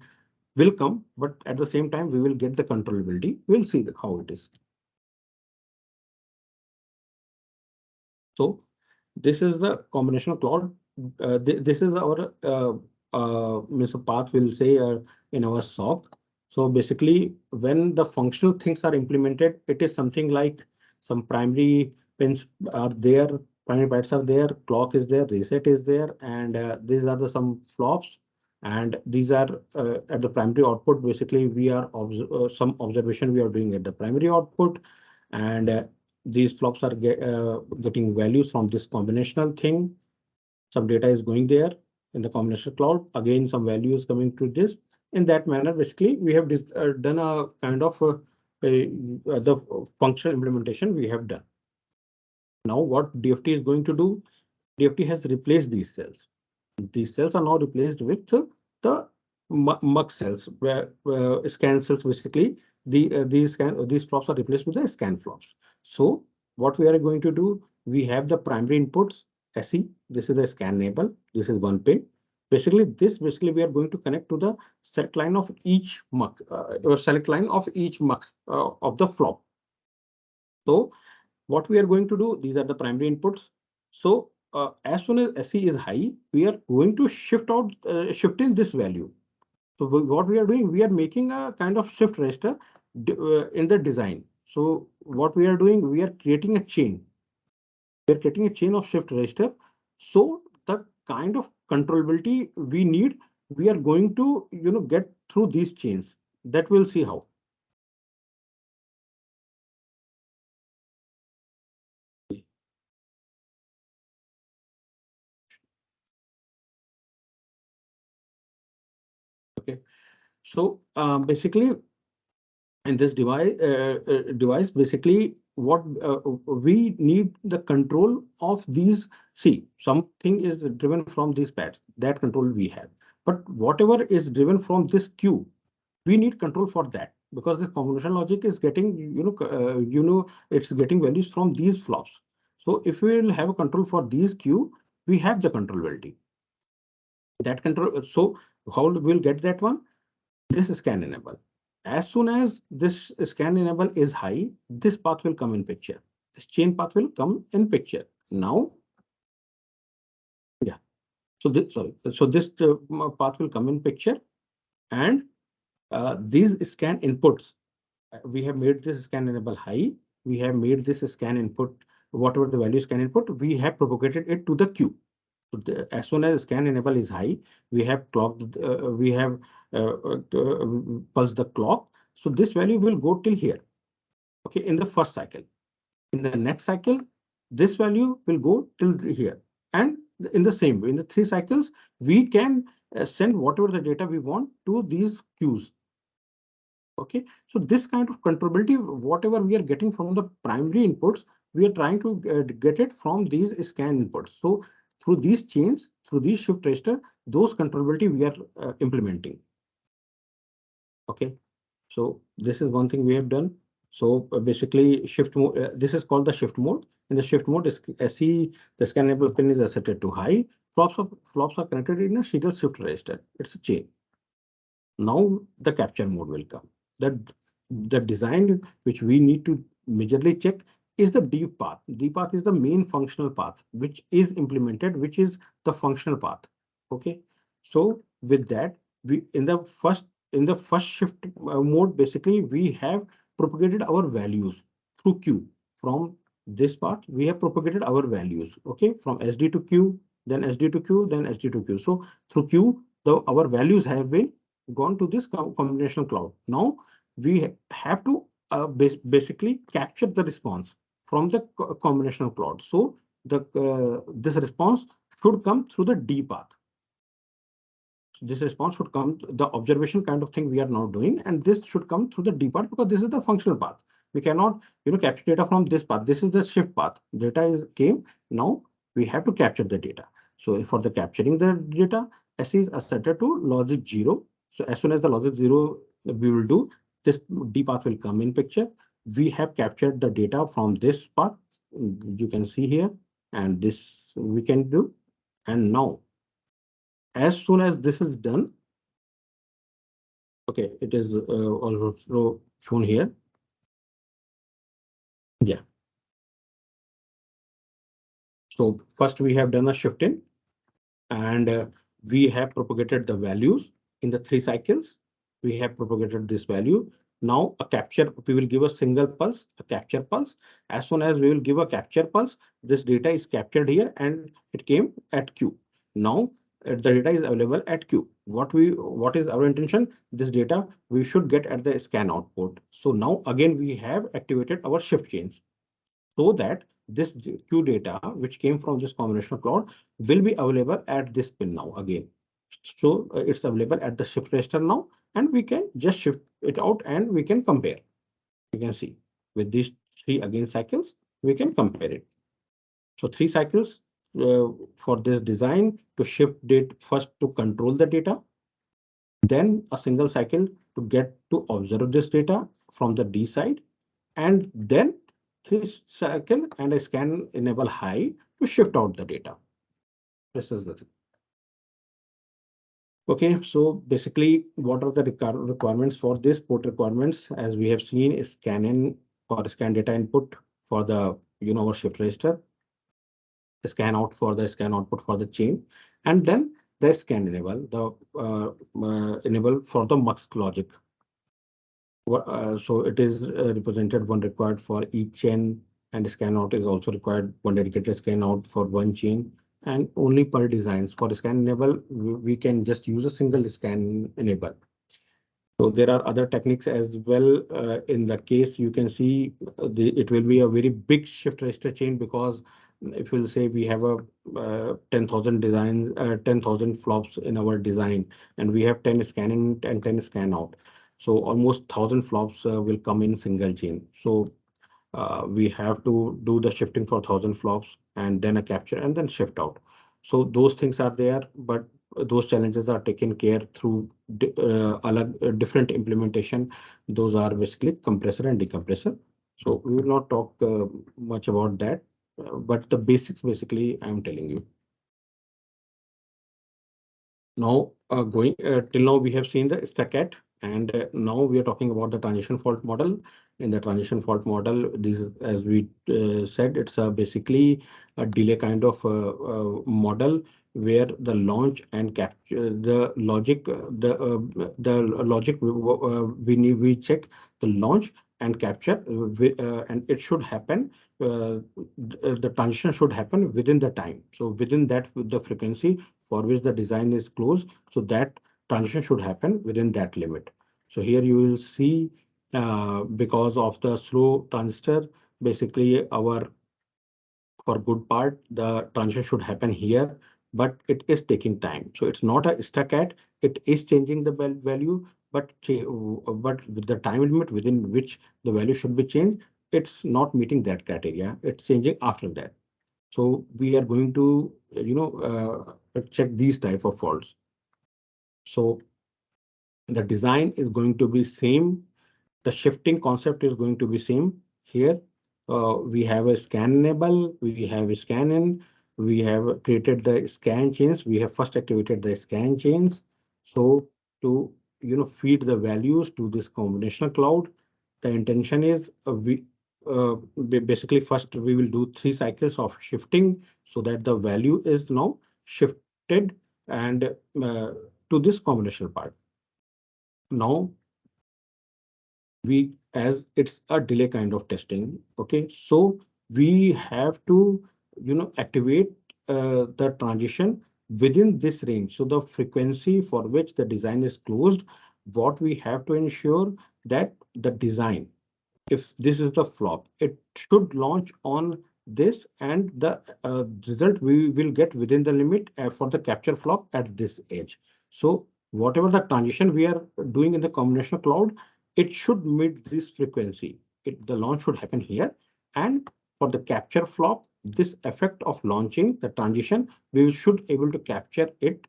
will come, but at the same time, we will get the controllability. We'll see how it is. So this is the combination of cloud. This is our means a path we'll say in our SoC. So basically, when the functional things are implemented, it is something like some primary pins are there, primary bytes are there, clock is there, reset is there, and these are the some flops. And these are at the primary output. Basically, we are some observation we are doing at the primary output, and these flops are getting values from this combinational thing. Some data is going there in the combinational cloud. Again, some value is coming to this. In that manner, basically, we have done a kind of the functional implementation we have done. Now, what DFT is going to do? DFT has replaced these cells. These cells are now replaced with the mux cells, where scan cells basically these flops are replaced with the scan flops. So what we are going to do, we have the primary inputs SE. This is the scan enable. This is one pin. Basically we are going to connect to the select line of each mux or select line of each mux of the flop. So what we are going to do, these are the primary inputs. So as soon as SE is high, we are going to shift in this value. So what we are doing, we are making a kind of shift register in the design. So what we are doing, we are creating a chain. We are creating a chain of shift register. So the kind of controllability we need, we are going to get through these chains. That we'll see how. Okay. So basically, in this device basically what we need the control of these. See, something is driven from these pads, that control we have, but whatever is driven from this queue, we need control for that, because the combination logic is getting it's getting values from these flops. So if we will have a control for these queue, we have the controllability, that control. So how we'll get that one? This scan enable. As soon as this scan enable is high, this path will come in picture. This chain path will come in picture. Now, yeah. So this, sorry. So this path will come in picture, and these scan inputs. We have made this scan enable high. We have made this scan input, whatever the value scan input, we have propagated it to the queue. So as soon as scan enable is high, we have clocked, we have pulsed the clock. So this value will go till here. Okay, in the first cycle. In the next cycle, this value will go till here. And in the same way, in the 3 cycles, we can send whatever the data we want to these queues. Okay, so this kind of controllability, whatever we are getting from the primary inputs, we are trying to get it from these scan inputs. So through these chains, through these shift register, those controllability we are implementing. Okay, so this is one thing we have done. So basically shift mode, this is called the shift mode. In the shift mode, SE, the scan enable pin is set to high. Flops are connected in a serial shift register. It's a chain. Now the capture mode will come. The design which we need to majorly check is the deep path. Deep path is the main functional path which is implemented, which is the functional path. Okay, so with that, we in the first shift mode, basically we have propagated our values through Q. From this path, we have propagated our values. Okay, from SD to Q, then SD to Q, then SD to Q. So through Q, our values have been gone to this combinational cloud. Now we have to basically capture the response from the combinational cloud. So this response should come through the D path. So this response should come, the observation kind of thing we are now doing, and this should come through the D path, because this is the functional path. We cannot capture data from this path. This is the shift path. Data came. Now we have to capture the data. So for the capturing the data, S is set to logic 0. So as soon as the logic 0 we will do, this D path will come in picture. We have captured the data from this path. You can see here, and this we can do. And now, as soon as this is done, okay, it is also shown here. Yeah. So first we have done a shift in, and we have propagated the values in the 3 cycles. We have propagated this value. Now a capture, we will give a single pulse, a capture pulse. As soon as we will give a capture pulse, this data is captured here and it came at Q. Now the data is available at Q. What is our intention? This data we should get at the scan output. So now again we have activated our shift chains, so that this Q data which came from this combinational cloud will be available at this pin now again. So it's available at the shift register now, and we can just shift it out and we can compare. You can see with these 3 again cycles, we can compare it. So 3 cycles for this design to shift it first to control the data. then a single cycle to get to observe this data from the D side, and then three cycle and a scan enable high to shift out the data. This is the thing. Okay, so basically, what are the requirements for this port requirements? As we have seen, is scan in for scan data input for the our shift register, scan out for the scan output for the chain, and then the scan enable, the enable for the mux logic. So it is represented one required for each chain, and scan out is also required one dedicated scan out for one chain, and only per designs. For scan enable, we can just use a single scan enable. So there are other techniques as well. In the case, you can see it will be a very big shift register chain, because if we'll say we have a 10,000 design, 10,000 flops in our design, and we have 10 scan in and 10 scan out. So almost 1,000 flops will come in single chain. So we have to do the shifting for 1,000 flops and then a capture and then shift out. So those things are there, but those challenges are taken care through different implementation. Those are basically compressor and decompressor. So we will not talk much about that, but the basics basically I'm telling you. Now, going till now, we have seen the stacket, and now we are talking about the transition fault model. In the transition fault model, this is, as we said, it's basically a delay kind of model where the launch and capture the logic, the logic we check the launch and capture, and it should happen. The transition should happen within the time. So within that, the frequency for which the design is closed, so that transition should happen within that limit. So here you will see, because of the slow transistor, basically our for good part, the transition should happen here, but it is taking time. So it's not a stack-at, it is changing the value, but with the time limit within which the value should be changed, it's not meeting that criteria. It's changing after that. So we are going to, check these type of faults. So the design is going to be same. The shifting concept is going to be same here. We have a scan enable, we have a scan in, we have created the scan chains. We have first activated the scan chains. So to feed the values to this combinational cloud, the intention is basically first we will do 3 cycles of shifting so that the value is now shifted and to this combinational part. Now as it's a delay kind of testing, okay, so we have to activate the transition within this range. So the frequency for which the design is closed, what we have to ensure that the design, if this is the flop, it should launch on this, and the result we will get within the limit for the capture flop at this edge. So whatever the transition we are doing in the combinational cloud, it should meet this frequency. The launch should happen here, and for the capture flop, this effect of launching the transition, we should able to capture it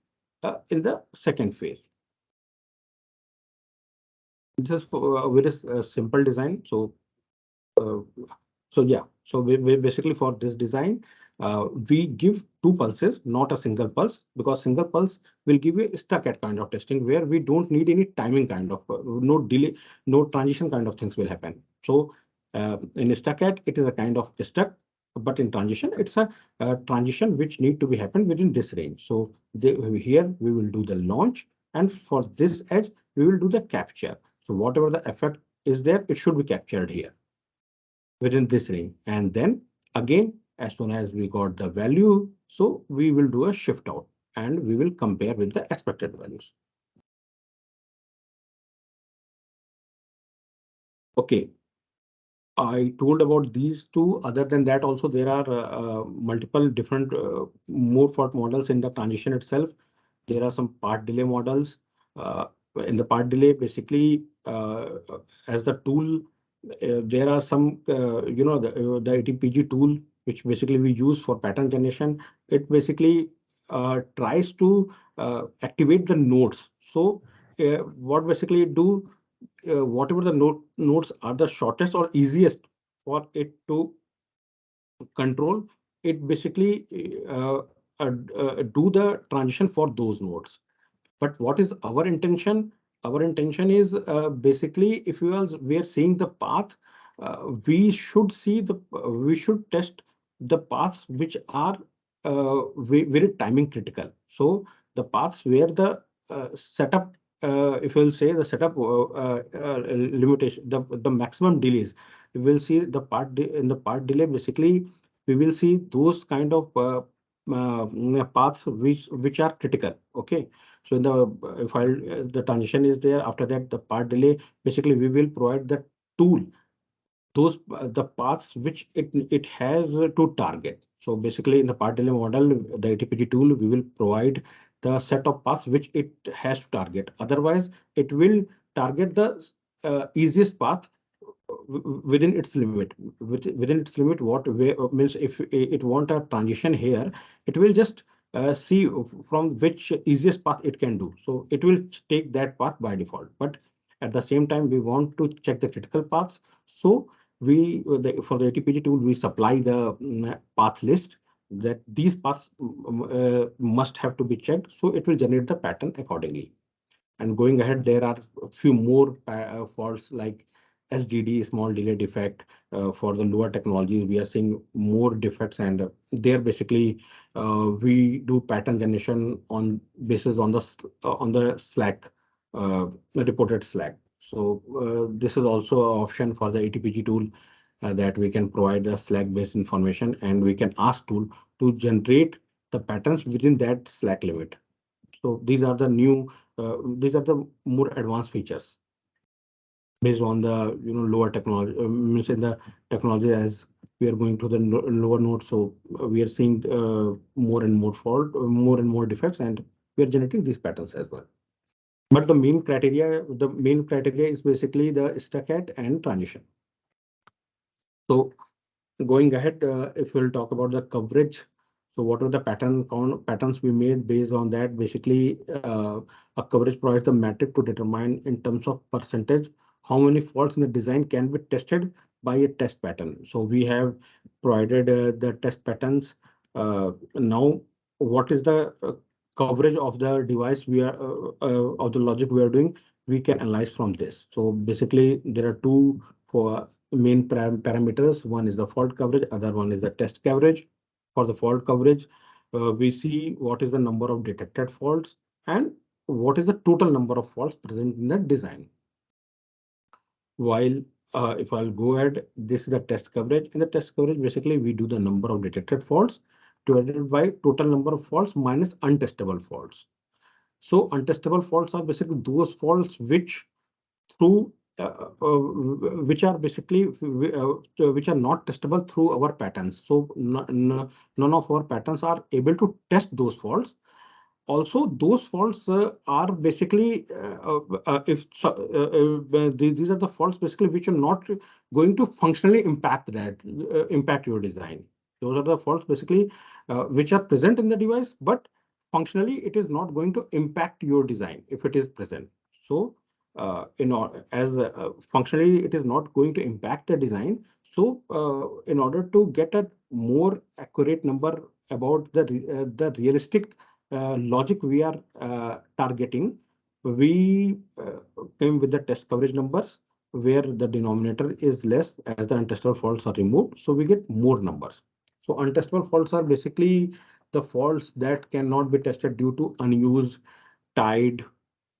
in the second phase. This is a very simple design. So yeah, so we basically for this design, we give 2 pulses, not a single pulse, because single pulse will give you a stuck-at kind of testing where we don't need any timing kind of, no delay, no transition kind of things will happen. So in a stuck-at, it is a kind of stuck, but in transition, it's a transition which need to be happen within this range. So here we will do the launch, and for this edge, we will do the capture. So whatever the effect is there, it should be captured here within this range, and then again, as soon as we got the value, so we will do a shift out and we will compare with the expected values. Okay, I told about these two. Other than that, also there are multiple different mode fault models in the transition itself. There are some part delay models. In the part delay, basically, as the tool, there are some, the ATPG tool, which basically we use for pattern generation. It basically tries to activate the nodes. So what basically do, whatever the nodes are the shortest or easiest for it to control, it basically do the transition for those nodes. But what is our intention? Our intention is basically, if we are seeing the path, we should test the paths which are very timing critical. So the paths where the setup, if you'll say the setup limitation, the maximum delays, we will see the in the part delay. Basically, we will see those kind of paths which are critical. Okay, so in the file, the transition is there. After that, the path delay. Basically, we will provide the tool, those the paths which it has to target. So basically, in the path delay model, the ATPG tool, we will provide the set of paths which it has to target. Otherwise, it will target the easiest path within its limit. Within its limit, what way means, if it want a transition here, it will just see from which easiest path it can do. So it will take that path by default. But at the same time, we want to check the critical paths. So for the ATPG tool, we supply the path list that these paths must have to be checked. So it will generate the pattern accordingly. And going ahead, there are a few more faults like SDD, small delay defect. For the lower technologies, we are seeing more defects, and there basically we do pattern generation on basis on the Slack, reported Slack. So this is also an option for the ATPG tool, that we can provide the Slack based information, and we can ask tool to generate the patterns within that Slack limit. So these are the these are the more advanced features based on the lower technology, means in the technology as we are going to the lower node. So we are seeing more and more more and more defects, and we are generating these patterns as well. But the main criteria is basically the stacked and transition. So going ahead, if we'll talk about the coverage, so what are the patterns we made based on that? Basically, a coverage provides the metric to determine in terms of percentage how many faults in the design can be tested by a test pattern. So we have provided the test patterns. Now, what is the coverage of the device we are of the logic we are doing? We can analyze from this. So basically, there are two for main parameters. One is the fault coverage, other one is the test coverage. For the fault coverage, we see what is the number of detected faults and what is the total number of faults present in the design. While if I'll go ahead, this is the test coverage. In the test coverage, basically we do the number of detected faults divided by total number of faults minus untestable faults. So untestable faults are basically those faults which through which are basically which are not testable through our patterns. So none of our patterns are able to test those faults. Also, those faults are basically if so, these are the faults basically which are not going to functionally impact your design. Those are the faults basically which are present in the device, but functionally it is not going to impact your design if it is present. So functionally it is not going to impact the design. So in order to get a more accurate number about the realistic logic we are targeting, we came with the test coverage numbers where the denominator is less as the untestable faults are removed. So we get more numbers. So untestable faults are basically the faults that cannot be tested due to unused, tied,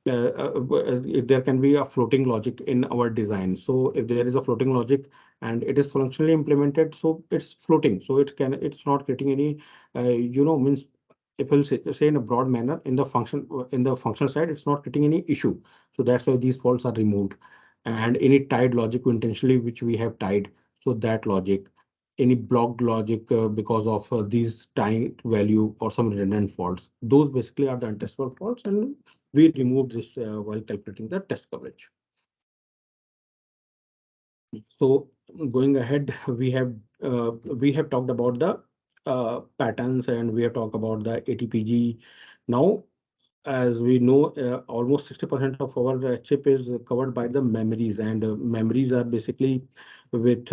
there can be a floating logic in our design. So if there is a floating logic and it is functionally implemented, so it's floating. So it's not creating any, means if we'll say in a broad manner in the functional side, it's not creating any issue. So that's why these faults are removed. And any tied logic intentionally, which we have tied, so that logic, any blocked logic because of these tying value or some redundant faults, those basically are the untestable faults, and we removed this while calculating the test coverage. So going ahead, we have talked about the patterns, and we have talked about the ATPG. Now as we know, almost 60% of our chip is covered by the memories, and memories are basically with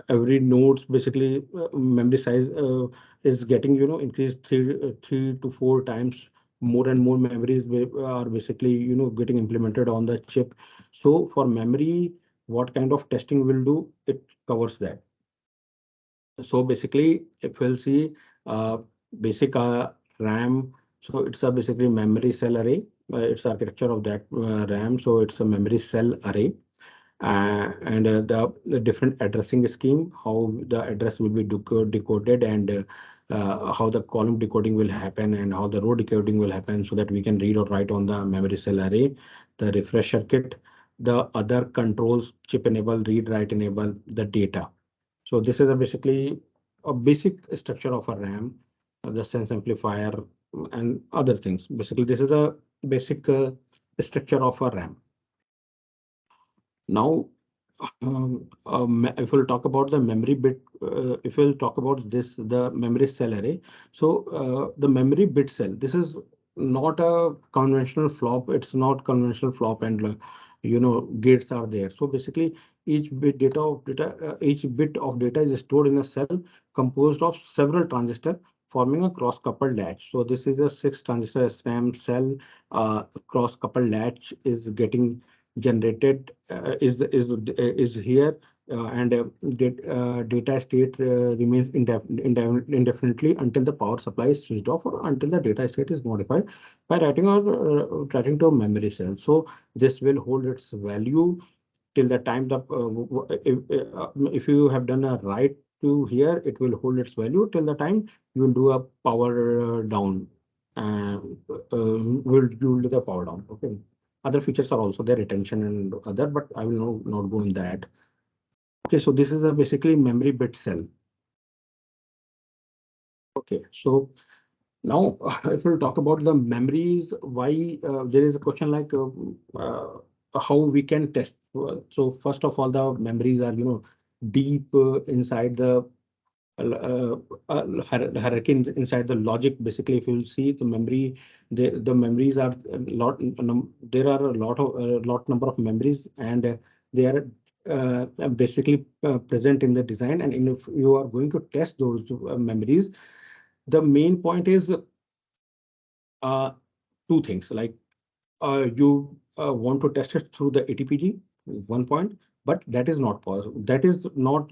every nodes. Basically, memory size is getting increased three to four times. More and more memories are basically getting implemented on the chip. So for memory, what kind of testing will do? It covers that. So basically, if we'll see uh, basic RAM, so it's a basically memory cell array. It's architecture of that RAM, so it's a memory cell array. And the different addressing scheme, how the address will be decoded, and how the column decoding will happen, and how the row decoding will happen, so that we can read or write on the memory cell array. The refresh circuit, the other controls, chip enable, read, write enable, the data. So this is a basically a basic structure of a RAM, the sense amplifier, and other things. Basically, this is the basic structure of a RAM. Now, if we'll talk about the memory bit, if we'll talk about this, the memory cell array. So the memory bit cell, this is not a conventional flop. It's not conventional flop, and gates are there. So basically, each bit of data is stored in a cell composed of several transistors forming a cross-coupled latch. So this is a 6 transistor SRAM cell. Cross-coupled latch is getting generated, is here, and data state remains indefinitely until the power supply is switched off, or until the data state is modified by writing or writing to a memory cell. So this will hold its value till the time if you have done a write to here, it will hold its value till the time you will do a power down. uh, will you do the power down? Okay. Other features are also there, retention and other, but I will not go in that. Okay, so this is a basically memory bit cell. Okay, so now if we'll talk about the memories, why there is a question like how we can test. So first of all, the memories are deep inside the hierarchy inside the logic. Basically, if you see the memory, the memories are a lot. There are a lot number of memories, and they are basically present in the design. And if you are going to test those memories, the main point is uh, two things. Like you want to test it through the ATPG, one point, but that is not possible. That is not,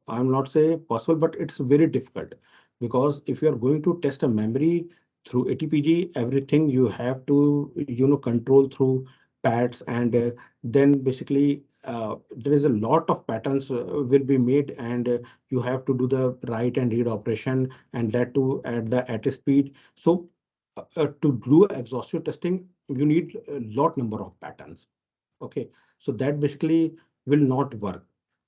I'm not say possible, but it's very difficult, because if you are going to test a memory through ATPG, everything you have to, control through pads, and then basically there is a lot of patterns will be made, and you have to do the write and read operation, and that too at a speed. So to do exhaustive testing, you need a lot number of patterns. Okay, so that basically will not work.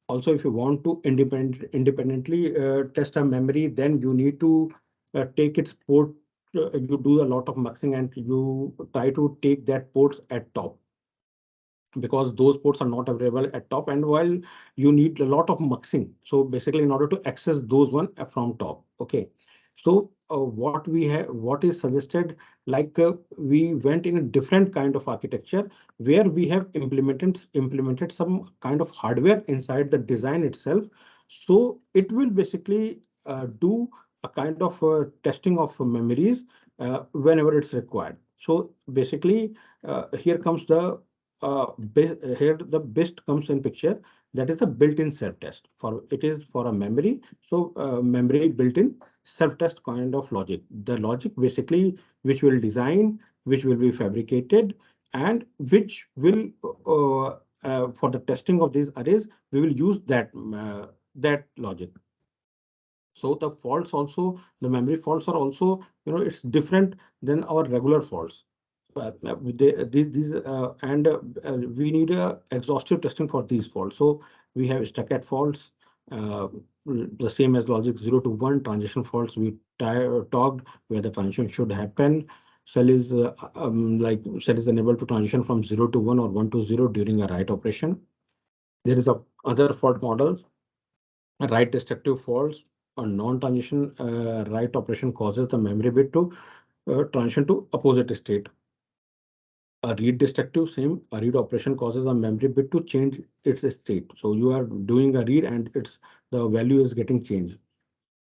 Also, if you want to independently test a memory, then you need to take its port. You do a lot of muxing, and you try to take that ports at top, because those ports are not available at top, and while you need a lot of muxing, so basically in order to access those one from top. Okay, so what is suggested, like we went in a different kind of architecture, where we have implemented some kind of hardware inside the design itself, so it will basically do a kind of testing of memories whenever it's required. So basically here comes the here the best comes in picture. That is the built-in self-test. For it is for a memory, so memory built-in self-test kind of logic. The logic basically which will design, which will be fabricated, and which will for the testing of these arrays, we will use that logic. So the faults also, the memory faults are also, it's different than our regular faults. We need a exhaustive testing for these faults. So we have stacked faults, uh, the same as logic 0 to 1. Transition faults we talked, where the transition should happen. Cell is unable to transition from 0 to 1 or 1 to 0 during a write operation. There is a other fault models, write destructive faults. A non-transition write operation causes the memory bit to transition to opposite state. A read destructive, same. A read operation causes a memory bit to change its state. So you are doing a read and the value is getting changed.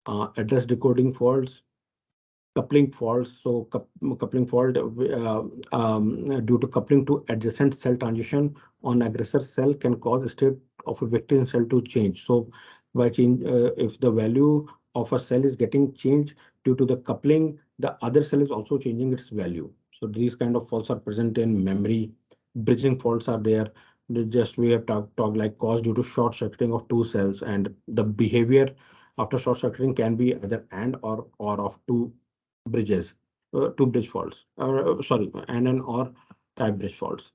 Address decoding faults, coupling faults. So coupling fault due to coupling to adjacent cell transition on aggressor cell can cause state of a victim cell to change. So by change, if the value of a cell is getting changed due to the coupling, the other cell is also changing its value. So these kind of faults are present in memory. Bridging faults are there. Just we have talked like cause due to short circuiting of two cells, and the behavior after short circuiting can be either and or of two bridges, two bridge faults, sorry, and an or type bridge faults.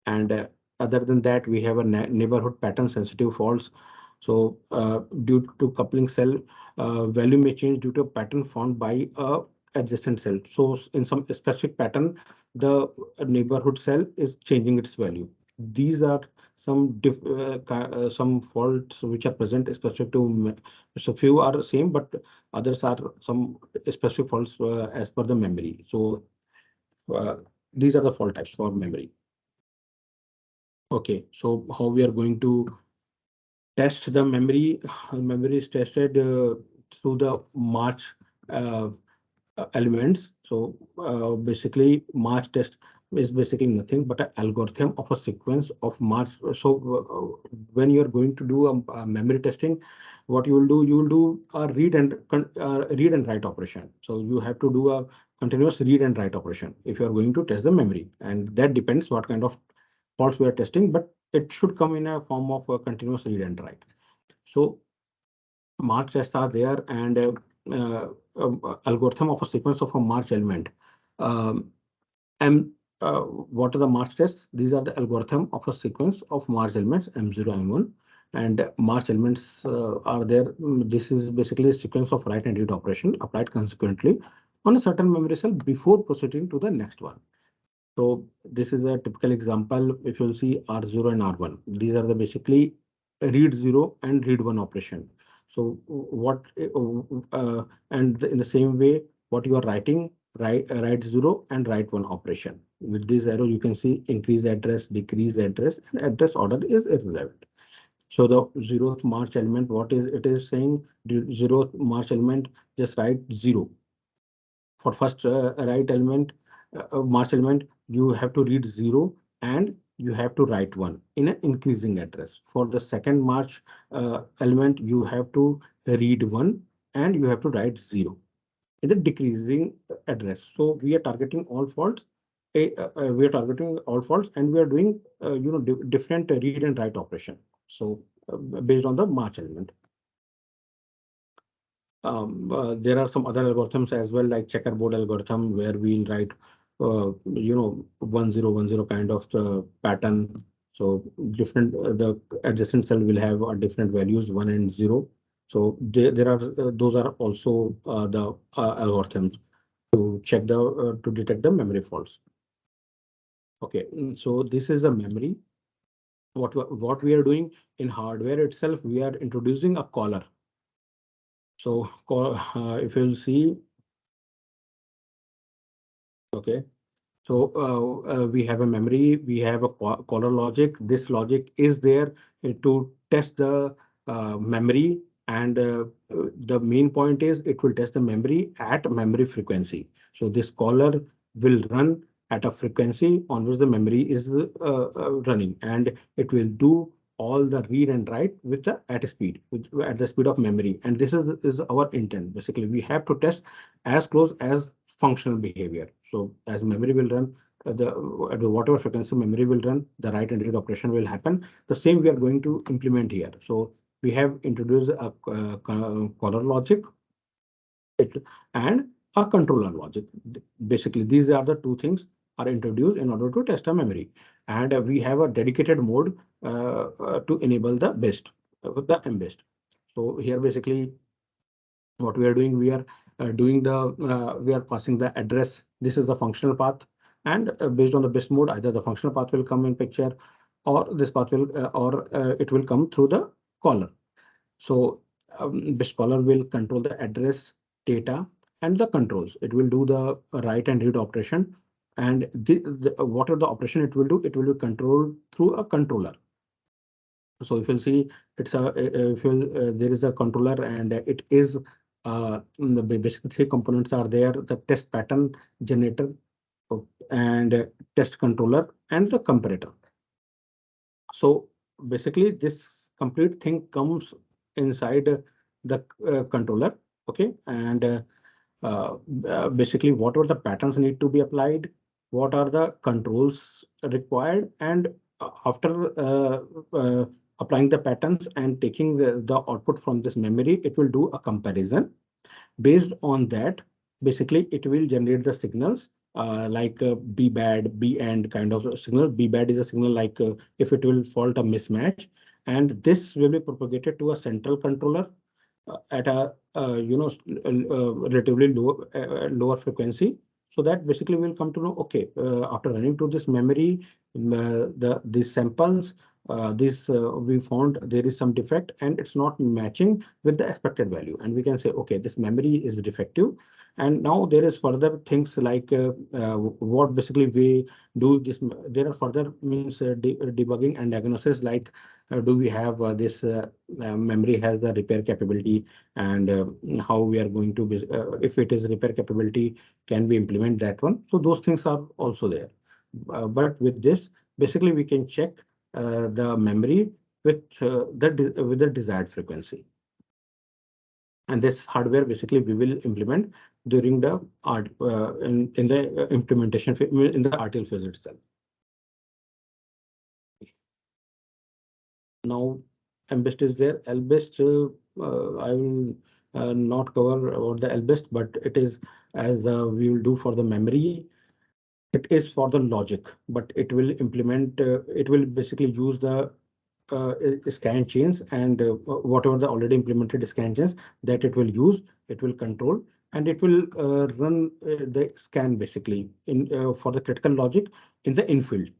And other than that, we have a neighborhood pattern sensitive faults. So due to coupling cell, value may change due to a pattern found by a adjacent cell. So in some specific pattern, the neighborhood cell is changing its value. These are some faults which are present specific to. So few are same, but others are some specific faults as per the memory. So uh, these are the fault types for memory. Okay, so how we are going to test the memory? Memory is tested through the March uh, elements. So basically, March test is basically nothing but an algorithm of a sequence of March. So when you are going to do a memory testing, what you will do a read and write operation. So you have to do a continuous read and write operation if you are going to test the memory, and that depends what kind of faults we are testing, but it should come in a form of a continuous read and write. So March tests are there, and algorithm of a sequence of a March element. Um, and what are the March tests? These are the algorithm of a sequence of March elements M0, M1, and March elements are there. This is basically a sequence of write and read operation applied consequently on a certain memory cell before proceeding to the next one. So this is a typical example. If you'll see R0 and R1, these are the basically read 0 and read 1 operation. So what and in the same way, what you are writing, write 0 and write 1 operation. With this arrow, you can see increase address, decrease address, and address order is irrelevant. So the 0th March element, what is it is saying? 0th March element, just write 0. For first write element, March element, you have to read 0 and you have to write 1 in an increasing address. For the second March element, you have to read 1 and you have to write 0 in the decreasing address. So we are targeting all faults. We are targeting all faults, and we are doing different read and write operation. So based on the March element. There are some other algorithms as well, like checkerboard algorithm, where we'll write 1010 kind of the pattern. So different the adjacent cell will have different values 1 and 0. So there are those are also the algorithms to check the to detect the memory faults. Okay, so this is a memory. What we are doing in hardware itself, we are introducing a caller. So if you'll see, okay. So we have a memory, we have a caller logic. This logic is there to test the memory, and the main point is it will test the memory at memory frequency. So this caller will run at a frequency on which the memory is running, and it will do all the read and write with the at speed, at the speed of memory. And this is our intent. Basically, we have to test as close as functional behavior. So as memory will run, at whatever frequency memory will run, the write and read operation will happen. The same we are going to implement here. So we have introduced a caller logic and a controller logic. Basically, these are the two things are introduced in order to test a memory. And we have a dedicated mode to enable the best, the mbest. So here basically what we are doing, we are we are passing the address. This is the functional path, and based on the best mode, either the functional path will come in picture, or this path will or it will come through the caller. So best caller will control the address data and the controls. It will do the write and read operation, and whatever the operation it will do, it will be controlled through a controller. So if you'll see, it's a if you'll, there is a controller, and it is basically three components are there: the test pattern generator, and test controller, and the comparator. So basically, this complete thing comes inside the controller. Okay, and basically, what are the patterns need to be applied? What are the controls required? And after applying the patterns and taking the output from this memory, it will do a comparison. Based on that, basically, it will generate the signals like B bad, B end kind of signal. B bad is a signal like if it will fault a mismatch, and this will be propagated to a central controller at a relatively lower frequency. So that basically will come to know, okay, after running to this memory, these samples, this we found there is some defect and it's not matching with the expected value, and we can say, okay, this memory is defective. And now there is further things like what basically we do this. There are further means debugging and diagnosis, like do we have this memory has the repair capability, and how we are going to be, if it is repair capability, can we implement that one? So those things are also there. But with this, basically we can check the memory with with the desired frequency. And this hardware basically we will implement during the in the implementation in the RTL phase itself. Now MBEST is there. LBEST, I will not cover about the LBEST, but it is as we will do for the memory. It is for the logic, but it will implement. It will basically use the scan chains, and whatever the already implemented scan chains that it will use, it will control, and it will run the scan basically in for the critical logic in the infield.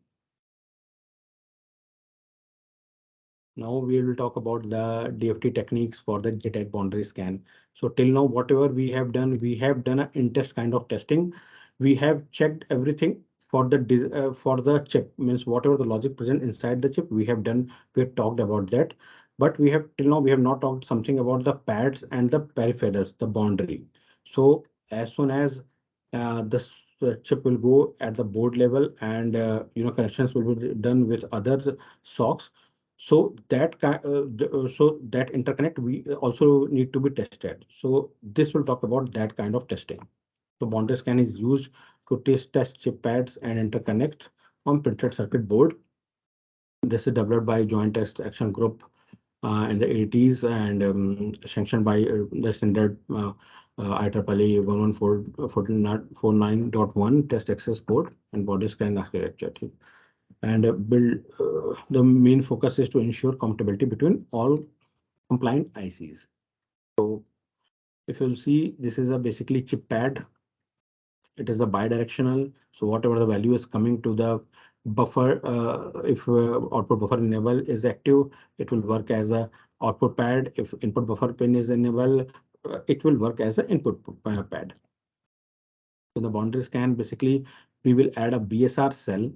Now we will talk about the DFT techniques for the JTAG boundary scan. So till now, whatever we have done an in-test kind of testing. We have checked everything for the chip, means whatever the logic present inside the chip, we have done. We have talked about that, but we have till now we have not talked something about the pads and the peripherals, the boundary. So as soon as the chip will go at the board level, and connections will be done with other SoCs. So so that interconnect we also need to be tested. So this will talk about that kind of testing. So boundary scan is used to test chip pads and interconnect on printed circuit board. This is developed by Joint Test Action Group in the 80s, and sanctioned by the standard IEEE 114.49.1 test access board and body scan architecture. And the main focus is to ensure compatibility between all compliant ICs. So if you'll see, this is a basically chip pad. It is a bidirectional. So whatever the value is coming to the buffer, if output buffer enable is active, it will work as a output pad. If input buffer pin is enabled, it will work as an input pad. So the boundary scan, basically, we will add a BSR cell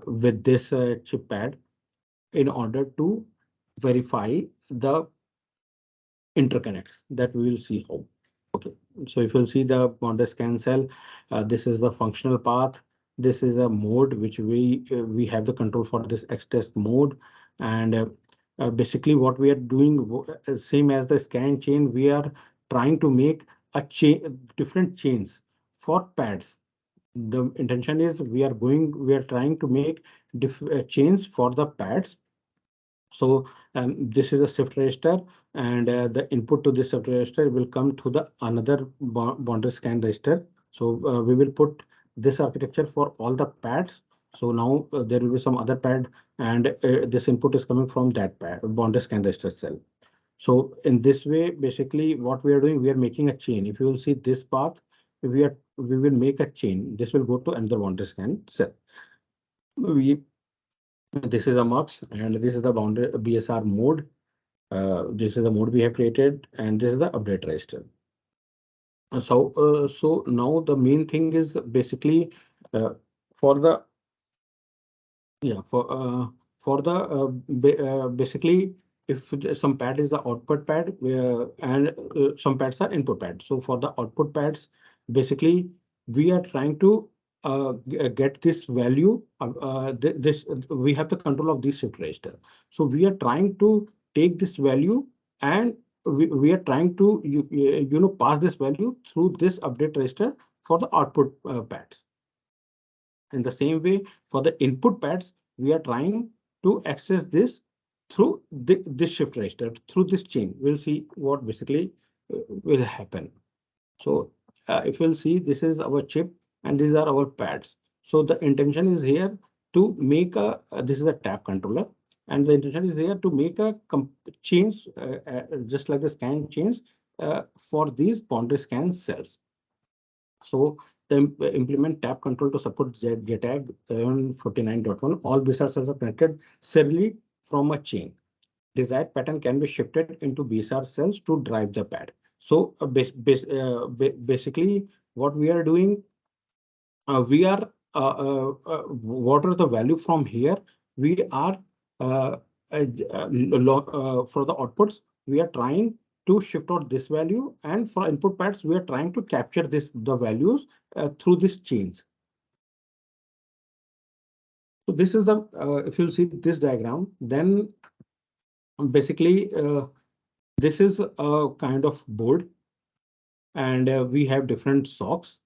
with this chip pad in order to verify the interconnects that we will see how. Okay, so if you'll see the boundary scan cell, this is the functional path. This is a mode which we have the control for this X-test mode, and basically what we are doing, same as the scan chain, we are trying to make a different chains for pads. The intention is we are trying to make chains for the pads. So this is a shift register, and the input to this shift register will come to the another boundary scan register. So we will put this architecture for all the pads. So now there will be some other pad, and this input is coming from that pad boundary scan register cell. So in this way, basically what we are doing, we are making a chain. If you will see this path, we will make a chain. This will go to another boundary scan cell. This is a MUX, and this is the boundary BSR mode. This is the mode we have created, and this is the update register. So now the main thing is basically uh, for the yeah for the basically if some pad is the output pad and some pads are input pads. So for the output pads, basically we are trying to get this value. This we have the control of this shift register. So we are trying to take this value and we are trying to pass this value through this update register for the output pads. In the same way, for the input pads, we are trying to access this through this shift register, through this chain. We'll see what basically will happen. So if you'll see, this is our chip and these are our pads. So the intention is here to make this is a tap controller. And the intention is here to make a change, just like the scan chains for these boundary scan cells. So the implement tap control to support JTAG 749.1. All BSR cells are connected serially from a chain. Desired pattern can be shifted into BSR cells to drive the pad. So basically, what we are doing, we are what are the value from here? We are for the outputs, we are trying to shift out this value, and for input pads, we are trying to capture the values through these chains. So this is the if you'll see this diagram, then basically this is a kind of board, and we have different SoCs.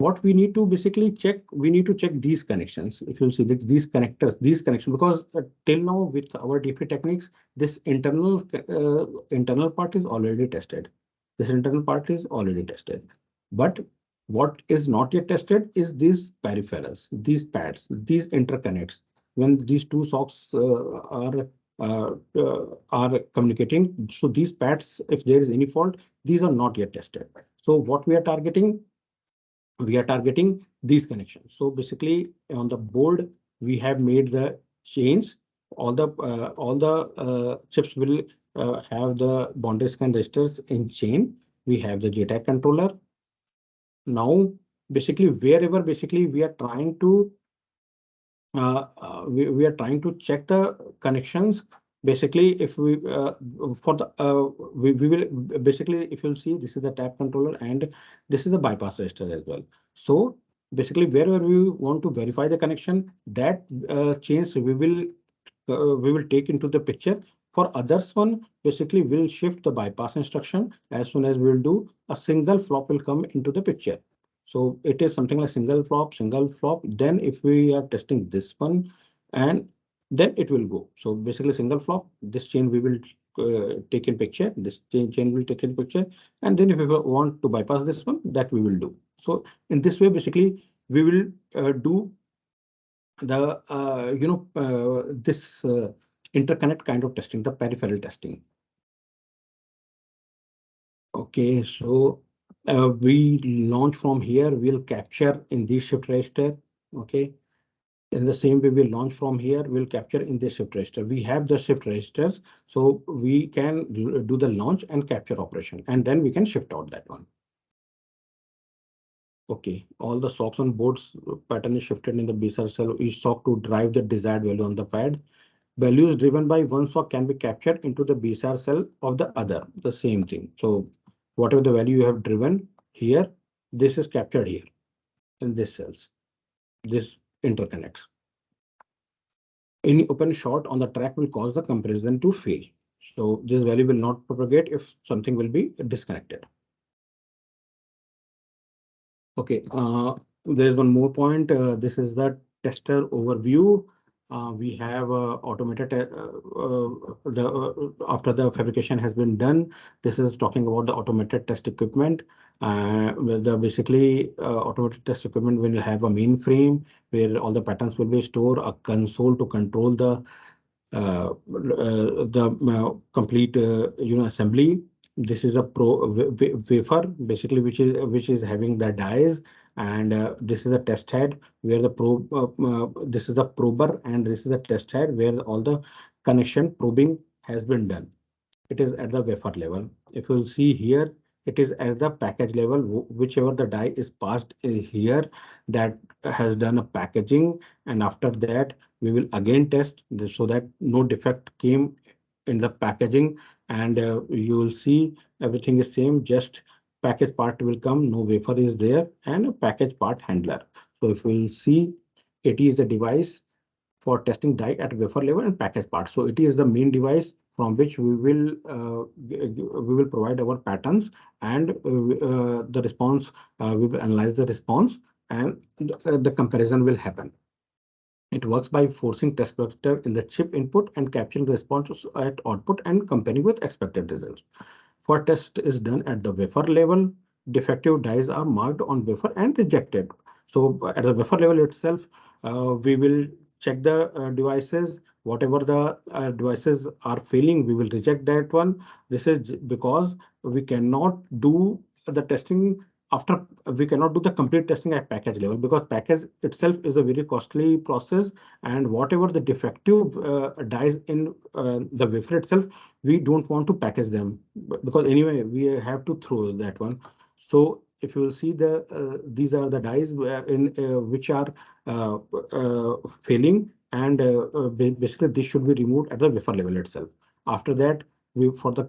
What we need to basically check, we need to check these connections. If you see these connectors, these connections, because till now with our DFT techniques, this internal part is already tested. This internal part is already tested. But what is not yet tested is these peripherals, these pads, these interconnects. When these two SoCs are communicating, so these pads, if there is any fault, these are not yet tested. So what we are targeting these connections. So basically on the board, we have made the chains. All the chips will have the boundary scan registers in chain. We have the JTAG controller. Now, basically, wherever basically we are trying to we are trying to check the connections. Basically, if we for the we will basically, if you'll see, this is the tap controller and this is the bypass register as well. So basically, wherever we want to verify the connection, that change we will take into the picture. For others one, basically we'll shift the bypass instruction. As soon as we'll do, a single flop will come into the picture. So it is something like single flop. Then if we are testing this one, and then it will go. So basically single flop, this chain we will take in picture, this chain will take in picture. And then if we want to bypass this one, that we will do. So in this way, basically we will do the this interconnect kind of testing, the peripheral testing. Okay, so we launch from here, we'll capture in this shift register. Okay, in the same way we launch from here, we'll capture in this shift register. We have the shift registers, so we can do the launch and capture operation, and then we can shift out that one. Okay, all the SoCs on boards pattern is shifted in the BSR cell, each SoC to drive the desired value on the pad. Values driven by one SoC can be captured into the BSR cell of the other, the same thing. So whatever the value you have driven here, this is captured here in this cells. This interconnects. Any open short on the track will cause the comparison to fail. So this value will not propagate if something will be disconnected. Okay, there is one more point. This is the tester overview. We have automated after the fabrication has been done. This is talking about the automated test equipment. Where the basically automated test equipment will have a mainframe where all the patterns will be stored, a console to control the complete assembly. This is a wafer basically which is having the dies, and this is a test head where the probe this is the prober, and this is the test head where all the connection probing has been done. It is at the wafer level. If you'll see here, it is at the package level. Whichever the die is passed here, that has done a packaging, and after that we will again test so that no defect came in the packaging, and you will see everything is same, just package part will come, no wafer is there, and a package part handler. So if we will see, it is the device for testing die at wafer level and package part. So it is the main device from which we will provide our patterns, and the response, we will analyze the response, and the comparison will happen. It works by forcing test vector in the chip input and capturing the response at output and comparing with expected results. For test is done at the wafer level, defective dies are marked on wafer and rejected. So at the wafer level itself, we will check the devices. Whatever the devices are failing, we will reject that one. This is because we cannot do the testing after, we cannot do the complete testing at package level, because package itself is a very costly process, and whatever the defective dies in the wafer itself, we don't want to package them, because anyway we have to throw that one. So if you will see, these are the dies in which are failing, and basically this should be removed at the wafer level itself. After that, we, for the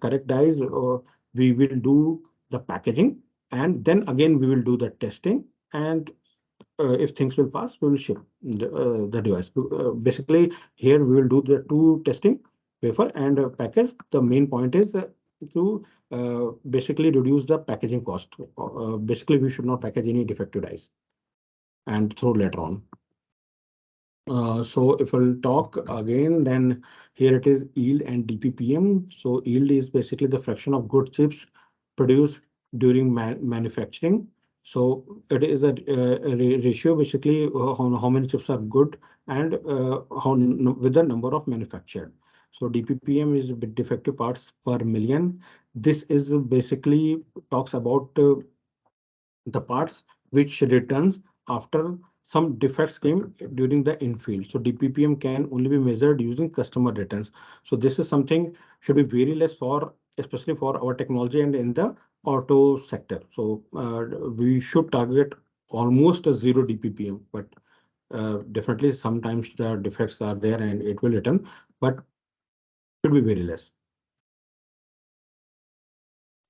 correct dies, we will do the packaging, and then again we will do the testing, and if things will pass, we will ship the device. Basically, here we will do the two testing, wafer and package. The main point is to basically reduce the packaging cost. Basically, we should not package any defective dies and throw later on. So if we'll talk again, then here it is yield and DPPM. So yield is basically the fraction of good chips produced during manufacturing. So it is a ratio, basically how many chips are good, and with the number of manufactured. So DPPM is defective parts per million. This is basically talks about the parts which returns after some defects came during the infield. So DPPM can only be measured using customer returns. So this is something should be very less for, especially for our technology and in the auto sector. So we should target almost a zero DPPM, but definitely sometimes the defects are there and it will return, but should be very less.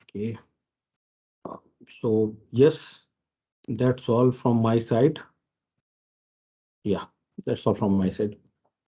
Okay. So yes, that's all from my side. Yeah, that's all from my side.